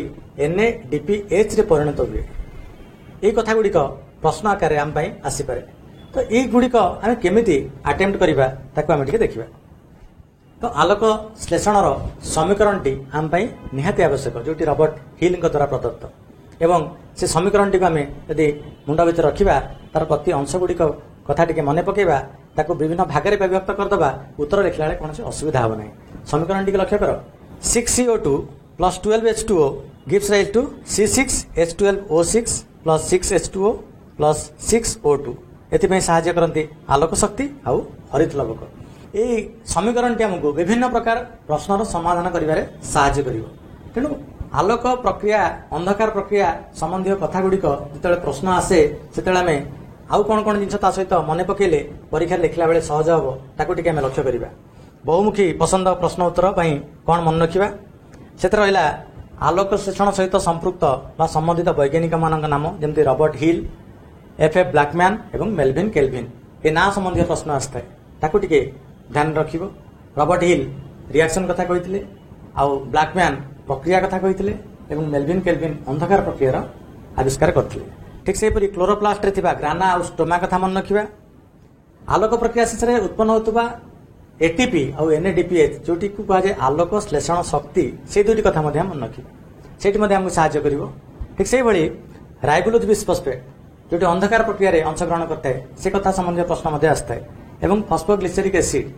NADPHରେ ପରିଣତ ହୁଏ, ଏଇ କଥା ଗୁଡ଼ିକ ପ୍ରଶ୍ନ ଆକାରରେ ଆମ ପାଇଁ ଆସିପାରେ। ତ ଏଇଗୁଡ଼ିକ ଆମେ କେମିତି ଆଟେମ୍ପ୍ଟ କରିବା ତାକୁ ଆମେ ଟିକେ ଦେଖିବା। ତ ଆଲୋକ ଶ୍ଲେଷଣର ସମୀକରଣଟି ଆମ ପାଇଁ ନିହାତି ଆବଶ୍ୟକ, ଯେଉଁଠି ରବର୍ଟ ହିଲଙ୍କ ଦ୍ୱାରା ପ୍ରଦତ୍ତ, ଏବଂ ସେ ସମୀକରଣଟିକୁ ଆମେ ଯଦି ମୁଣ୍ଡ ଭିତରେ ରଖିବା, ତାର ପ୍ରତି ଅଂଶ ଗୁଡ଼ିକ କଥା ଟିକେ ମନେ ପକାଇବା, ତାକୁ ବିଭିନ୍ନ ଭାଗରେ ବିଭକ୍ତ କରିଦେବା, ଉତ୍ତର ଲେଖିଲା ବେଳେ କୌଣସି ଅସୁବିଧା ହେବ ନାହିଁ। ସମୀକରଣ ଟିକେ ଲକ୍ଷ୍ୟ କର, 6CO2 + 12H2O gives rise to C6H12O6 + 6H2O + 6O2। ଏଥିପାଇଁ ସାହାଯ୍ୟ କରନ୍ତି ଆଲୋକ ଶକ୍ତି ଆଉ ହରିତ ଲବକ। ଏହି ସମୀକରଣଟି ଆମକୁ ବିଭିନ୍ନ ପ୍ରକାର ପ୍ରଶ୍ନର ସମାଧାନ କରିବାରେ ସାହାଯ୍ୟ କରିବ। ତେଣୁ ଆଲୋକ ପ୍ରକ୍ରିୟା, ଅନ୍ଧକାର ପ୍ରକ୍ରିୟା ସମ୍ବନ୍ଧୀୟ କଥା ଗୁଡ଼ିକ ଯେତେବେଳେ ପ୍ରଶ୍ନ ଆସେ, ସେତେବେଳେ ଆମେ ଆଉ କ'ଣ କ'ଣ ଜିନିଷ ତା ସହିତ ମନେ ପକାଇଲେ ପରୀକ୍ଷାରେ ଲେଖିଲା ବେଳେ ସହଜ ହେବ ତାକୁ ଟିକେ ଆମେ ଲକ୍ଷ୍ୟ କରିବା। ବହୁମୁଖୀ ପସନ୍ଦ ପ୍ରଶ୍ନ ଉତ୍ତର ପାଇଁ କ'ଣ ମନେ ରଖିବା, ସେଥିରେ ରହିଲା ଆଲୋକ ଶ୍ଲେଷଣ ସହିତ ସମ୍ପୃକ୍ତ ବା ସମ୍ବନ୍ଧିତ ବୈଜ୍ଞାନିକମାନଙ୍କ ନାମ, ଯେମିତି ରବର୍ଟ ହିଲ୍, F.F. ବ୍ଲାକମ୍ୟାନ୍ ଏବଂ ମେଲଭିନ୍ କେଲଭିନ୍। ଏ ନାଁ ସମ୍ବନ୍ଧୀୟ ପ୍ରଶ୍ନ ଆସିଥାଏ, ତାକୁ ଟିକେ ଧ୍ୟାନ ରଖିବ। ରବର୍ଟ ହିଲ୍ ରିଆକ୍ସନ୍ କଥା କହିଥିଲେ, ଆଉ ବ୍ଲାକମ୍ୟାନ୍ ପ୍ରକ୍ରିୟା କଥା କହିଥିଲେ, ଏବଂ ମେଲଭିନ୍ କେଲଭିନ୍ ଅନ୍ଧକାର ପ୍ରକ୍ରିୟାର ଆବିଷ୍କାର କରିଥିଲେ। ଠିକ୍ ସେହିପରି କ୍ଲୋରୋପ୍ଲାଷ୍ଟରେ ଥିବା ଗ୍ରାନା ଆଉ ଷ୍ଟୋମା କଥା ମନେ ରଖିବା। ଆଲୋକ ପ୍ରକ୍ରିୟା ଶେଷରେ ଉତ୍ପନ୍ନ ହେଉଥିବା ATP ଆଉ NADPH, ଯେଉଁଟିକୁ କୁହାଯାଏ ଆଲୋକ ଶ୍ଲେଷଣ ଶକ୍ତି, ସେଇ ଦୁଇଟି କଥା ମଧ୍ୟ ମନେ ରଖିବା, ସେଇଠି ମଧ୍ୟ ଆମକୁ ସାହାଯ୍ୟ କରିବ। ଠିକ୍ ସେହିଭଳି ରାଇବୋଲୋଜ୍ ବିସ୍ଫସ୍ଫେଟ୍, ଯେଉଁଠି ଅନ୍ଧକାର ପ୍ରକ୍ରିୟାରେ ଅଂଶଗ୍ରହଣ କରିଥାଏ, ସେ କଥା ସମ୍ବନ୍ଧୀୟ ପ୍ରଶ୍ନ ମଧ୍ୟ ଆସିଥାଏ, ଏବଂ ଫସ୍ଫୋଗ୍ଲିସେରିକ୍ ଏସିଡ୍।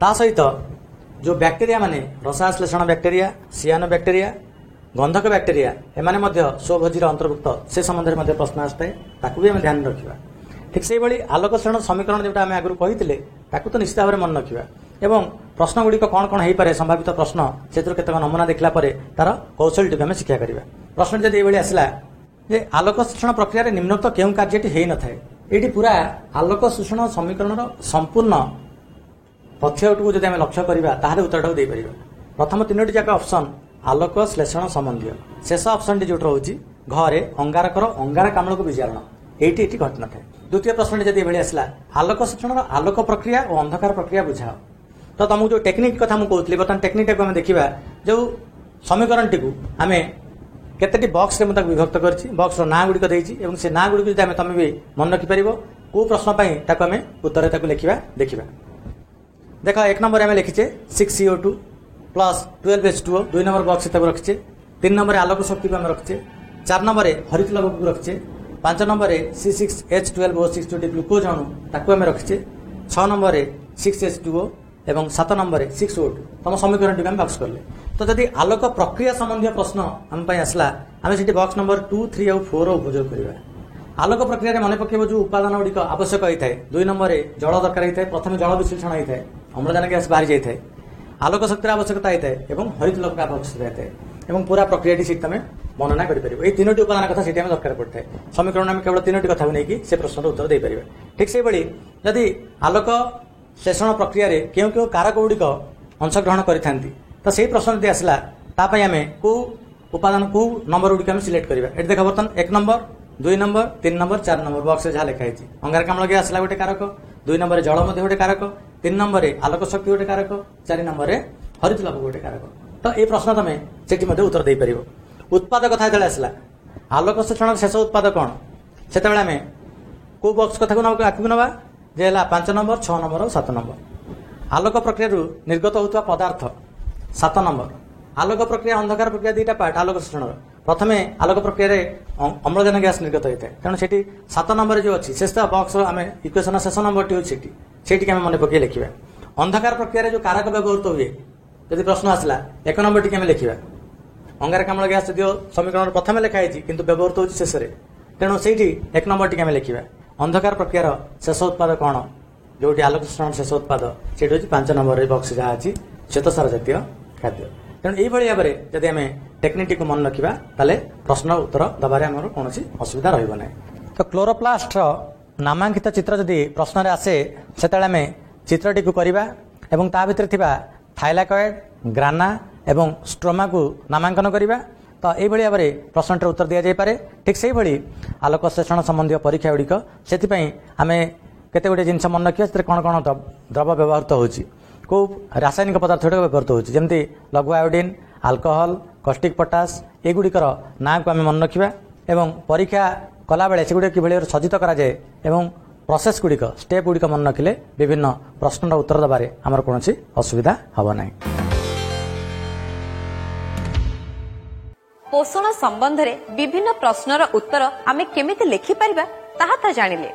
ତା ସହିତ ଯେଉଁ ବ୍ୟାକ୍ଟେରିଆ ମାନେ ରସାଶ୍ଲେଷଣ ବ୍ୟାକ୍ଟେରିଆ, ସିଆନୋ ବ୍ୟାକ୍ଟେରିଆ, ଗନ୍ଧକ ବ୍ୟାକ୍ଟେରିଆ, ଏମାନେ ମଧ୍ୟ ସ୍ୱଭୋଜୀର ଅନ୍ତର୍ଭୁକ୍ତ, ସେ ସମ୍ବନ୍ଧରେ ମଧ୍ୟ ପ୍ରଶ୍ନ ଆସିଥାଏ, ତାକୁ ବି ଆମେ ଧ୍ୟାନ ରଖିବା। ঠিক সেইভাবে আলোক ଶ୍ରେଣୀ ସମୀକରଣ যেটা ଆମେ ଆଗରୁ କହିଥିଲେ ତାକୁ ତ ନିଶ୍ଚିତ ଭାବରେ ମନେ ରଖିବା ଏବଂ ପ୍ରଶ୍ନ ଗୁଡ଼ିକ କ'ଣ କ'ଣ ହେଇପାରେ ସମ୍ଭାବିତ ପ୍ରଶ୍ନ ସେଥିରୁ କେତେକ ନମୁନା ଦେଖିଲା ପରେ ତାର କୌଶଳଟିକୁ ଆମେ ଶିକ୍ଷା କରିବା। ପ୍ରଶ୍ନ ଯଦି ଏଇଭଳି ଆସିଲା ଯେ ଆଲୋକ ଶୋଷଣ ପ୍ରକ୍ରିୟାରେ ନିମ୍ନୋକ୍ତ କେଉଁ କାର୍ଯ୍ୟଟି ହେଇନଥାଏ, ଏଇଠି ପୁରା ଆଲୋକ ଶୋଷଣ ସମୀକରଣର ସମ୍ପୂର୍ଣ୍ଣ ପକ୍ଷଟିକୁ ଯଦି ଆମେ ଲକ୍ଷ୍ୟ କରିବା ତାହେଲେ ଉତ୍ତରଟାକୁ ଦେଇପାରିବା। ପ୍ରଥମ ତିନୋଟି ଯାକ ଅପସନ୍ ଆଲୋକ ଶ୍ଲେଷଣ ସମ୍ବନ୍ଧୀୟ, ଶେଷ ଅପସନ୍ଟି ଯୋଉଠି ରହୁଛି ଘରେ ଅଙ୍ଗାରକର ଅଙ୍ଗାରକାମ୍ଳକୁ ବିଜାରଣ, ଏଇଠି ଏଠି ଘଟିନଥାଏ। ଦ୍ୱିତୀୟ ପ୍ରଶ୍ନଟି ଯଦି ଏଭଳି ଆସିଲା ଆଲୋକ ଶୋଷଣର ଆଲୋକ ପ୍ରକ୍ରିୟା ଓ ଅନ୍ଧକାର ପ୍ରକ୍ରିୟା ବୁଝାଅ, ତ ତମକୁ ଯୋଉ ଟେକ୍ନିକ୍ କଥା ମୁଁ କହୁଥିଲି ବର୍ତ୍ତମାନ ଟେକ୍ନିକ୍ଟାକୁ ଆମେ ଦେଖିବା। ଯୋଉ ସମୀକରଣଟିକୁ ଆମେ କେତେଟି ବକ୍ସରେ ମୁଁ ତାକୁ ବିଭକ୍ତ କରିଛି, ବକ୍ସର ନାଁ ଗୁଡ଼ିକ ଦେଇଛି ଏବଂ ସେ ନାଁ ଗୁଡ଼ିକୁ ଯଦି ଆମେ ତମେ ବି ମନେ ରଖିପାରିବ କୋଉ ପ୍ରଶ୍ନ ପାଇଁ ତାକୁ ଆମେ ଉତ୍ତରରେ ତାକୁ ଲେଖିବା ଦେଖିବା। ଦେଖ 1 ନମ୍ବରରେ ଆମେ ଲିଖିଛେ 6CO2 plus 12H2O, 2 number box ତାକୁ ରଖିଛେ। 3 ନମ୍ବରରେ ଆଲୋକ ଶକ୍ତିକୁ ଆମେ ରଖିଛେ। 4 ନମ୍ବରରେ ହରିତ ଲବକୁ ରଖିଛେ। 5 ନମ୍ବରରେ C6H12O6 ଯୋଉଠି ଗ୍ଲୁକୋଜ ଅଣୁ ତାକୁ ଆମେ ରଖିଛେ। 6 ନମ୍ବରରେ 6H2O ଏବଂ 7 ନମ୍ବରରେ 6O2। ତମ ସମୀକରଣଟିକୁ ଆମେ ବକ୍ସ କଲେ। ତ ଯଦି ଆଲୋକ ପ୍ରକ୍ରିୟା ସମ୍ବନ୍ଧୀୟ ପ୍ରଶ୍ନ ଆମ ପାଇଁ ଆସିଲା ଆମେ ସେଠି ବକ୍ସ ନମ୍ବର 2, 3 ଆଉ 4 ଉପଯୋଗ କରିବା। ଆଲୋକ ପ୍ରକ୍ରିୟାରେ ମନେ ପକେଇବ ଯୋଉ ଉପାଦାନ ଗୁଡ଼ିକ ଆବଶ୍ୟକ ହୋଇଥାଏ। 2 ନମ୍ବରରେ ଜଳ ଦରକାର ହୋଇଥାଏ, ପ୍ରଥମେ ଜଳ ବିଶ୍ଳେଷଣ ହୋଇଥାଏ, ଅମ୍ଳଜାନ ଗ୍ୟାସ୍ ବାହାରି ଯାଇଥାଏ, ଆଲୋକ ଶକ୍ତିର ଆବଶ୍ୟକତା ହୋଇଥାଏ ଏବଂ ହରିତ ଲବକ ଆବଶ୍ୟକତା ହୋଇଥାଏ ଏବଂ ପୁରା ପ୍ରକ୍ରିୟାଟି ସେଠି ତମେ ବର୍ଣ୍ଣନା କରିପାରିବ। এই ତିନୋଟି ଉପାଦାନ କଥା ସେଠି ଆମେ ଦରକାର ପଡ଼ିଥାଏ। ସମୀକରଣ ଆମେ କେବଳ ତିନୋଟି କଥାକୁ ନେଇକି ସେ ପ୍ରଶ୍ନର ଉତ୍ତର ଦେଇପାରିବା। ଠିକ୍ ସେଇଭଳି ଯଦି ଆଲୋକ ଶ୍ଲେଷଣ ପ୍ରକ୍ରିୟାରେ କେଉଁ କେଉଁ କାରକ ଗୁଡ଼ିକ ଅଂଶଗ୍ରହଣ କରିଥାନ୍ତି ତ ସେଇ ପ୍ରଶ୍ନ ଯଦି ଆସିଲା ତା ପାଇଁ ଆମେ କୋଉ ଉପାଦାନ କୋଉ ନମ୍ବର ଗୁଡ଼ିକ ଆମେ ସିଲେକ୍ଟ କରିବା। ଏଠି ଦେଖ ବର୍ତ୍ତମାନ 1 ନମ୍ବର, 2 ନମ୍ବର, 3 ନମ୍ବର, 4 ନମ୍ବର ବକ୍ସରେ ଯାହା ଲେଖା ହେଇଛି। ଅଙ୍ଗାରକାମ୍ଳ ଗ୍ୟାସ୍ ଆସିଲା ଗୋଟେ କାରକ, 2 ନମ୍ବରରେ ଜଳ ମଧ୍ୟ ଗୋଟେ କାରକ, 3 ନମ୍ବରରେ ଆଲୋକ ଶକ୍ତି ଗୋଟେ କାରକ, 4 ନମ୍ବରରେ ହରିତ ଲବକ ଗୋଟେ କାରକ। ତ এই ପ୍ରଶ୍ନ ତମେ ସେଠି ମଧ୍ୟ ଉତ୍ତର ଦେଇପାରିବ। ଉତ୍ପାଦ କଥା ଯେତେବେଳେ ଆସିଲା ଆଲୋକ ଶୋଷଣର ଶେଷ ଉତ୍ପାଦ କ'ଣ, ସେତେବେଳେ ଆମେ କୋଉ ବକ୍ସ କଥାକୁ ଆଗକୁ ନେବା ଯେ ହେଲା 5 ନମ୍ବର, 6 ନମ୍ବର ଆଉ 7 ନମ୍ବର। ଆଲୋକ ପ୍ରକ୍ରିୟାରୁ ନିର୍ଗତ ହେଉଥିବା ପଦାର୍ଥ 7 ନମ୍ବର। ଆଲୋକ ପ୍ରକ୍ରିୟା ଅନ୍ଧକାର ପ୍ରକ୍ରିୟା ଦୁଇଟା ପାର୍ଟ ଆଲୋକ ଶୋଷଣର। ପ୍ରଥମେ ଆଲୋକ ପ୍ରକ୍ରିୟାରେ ଅମ୍ଳଜାନ ଗ୍ୟାସ୍ ନିର୍ଗତ ହୋଇଥାଏ, ତେଣୁ ସେଠି 7 ନମ୍ବରରେ ଯୋଉ ଅଛି ଶେଷ ବକ୍ସର ଆମେ ଇକ୍ୱେସନ ଶେଷ ନମ୍ବରଟି ହେଉଛି ସେଇଠିକି ଆମେ ମନେ ପକେଇ ଲେଖିବା। ଅନ୍ଧକାର ପ୍ରକ୍ରିୟାରେ ଯୋଉ କାରକ ବ୍ୟବହୃତ ହୁଏ ଯଦି ପ୍ରଶ୍ନ ଆସିଲା 1 ନମ୍ବରଟିକି ଆମେ ଲେଖିବା। ଅଙ୍ଗାରକାମ୍ଳ ଗ୍ୟାସ୍ ଯଦିଓ ସମୀକରଣର ପ୍ରଥମେ ଲେଖା ହେଇଛି କିନ୍ତୁ ବ୍ୟବହୃତ ହେଉଛି ଶେଷରେ, ତେଣୁ ସେଇଠି 1 ନମ୍ବରଟିକି ଆମେ ଲେଖିବା। ଅନ୍ଧକାର ପ୍ରକ୍ରିୟାର ଶେଷ ଉତ୍ପାଦ କ'ଣ, ଯୋଉଠି ଆଲୋକ ଶୋଷଣର ଶେଷ ଉତ୍ପାଦ ସେଇଠି ହେଉଛି 5 ନମ୍ବରରେ ବକ୍ସ ଯାହା ଅଛି ଶ୍ୱେତସାର ଜାତୀୟ ଖାଦ୍ୟ। ତେଣୁ ଏଇଭଳି ଭାବରେ ଯଦି ଆମେ ଟେକ୍ନିକଟିକୁ ମନେ ରଖିବା ତାହେଲେ ପ୍ରଶ୍ନର ଉତ୍ତର ଦେବାରେ ଆମର କୌଣସି ଅସୁବିଧା ରହିବ ନାହିଁ। ତ କ୍ଲୋରୋପ୍ଲାଷ୍ଟର ନାମାଙ୍କିତ ଚିତ୍ର ଯଦି ପ୍ରଶ୍ନରେ ଆସେ ସେତେବେଳେ ଆମେ ଚିତ୍ରଟିକୁ କରିବା ଏବଂ ତା ଭିତରେ ଥିବା ଥାଇଲାକଏଡ୍, ଗ୍ରାନା ଏବଂ ଷ୍ଟ୍ରୋମାକୁ ନାମାଙ୍କନ କରିବା। ତ এইভাবে ভাবে প্রশ্নটার উত্তর দিয়া যাইপারে। ঠিক সেইভাবে আলোক শ্লেষণ সম্বন্ধীয় পরীক্ষা গুড়িক সেপাই আমি কেতে গুড়ি জিনিস মনে রাখা সেটা কোণ কোণ দ্রব্য ব্যবহৃত হচ্ছে, কেউ রাসায়নিক পদার্থ গুড়িক ব্যবহৃত হচ্ছে, যেমনি লঘু আয়োডিন, আলকোহল, কস্টিক পটাস এগুড়িকর না আমি মনে রাখা এবং পরীক্ষা কলাবেলে সেগুড়ি কিভাবে সজ্জিত করা যায় এবং প্রসেস গুড়িক স্টেপ গুড়িক মনে রাখলে বিভিন্ন প্রশ্নর উত্তর দেবার আমার কোণী অসুবিধা হব না। पोषण संबंध में विभिन्न प्रश्नर उत्तर आमे केमिति लिखि परिबा ताहा ता जानिले।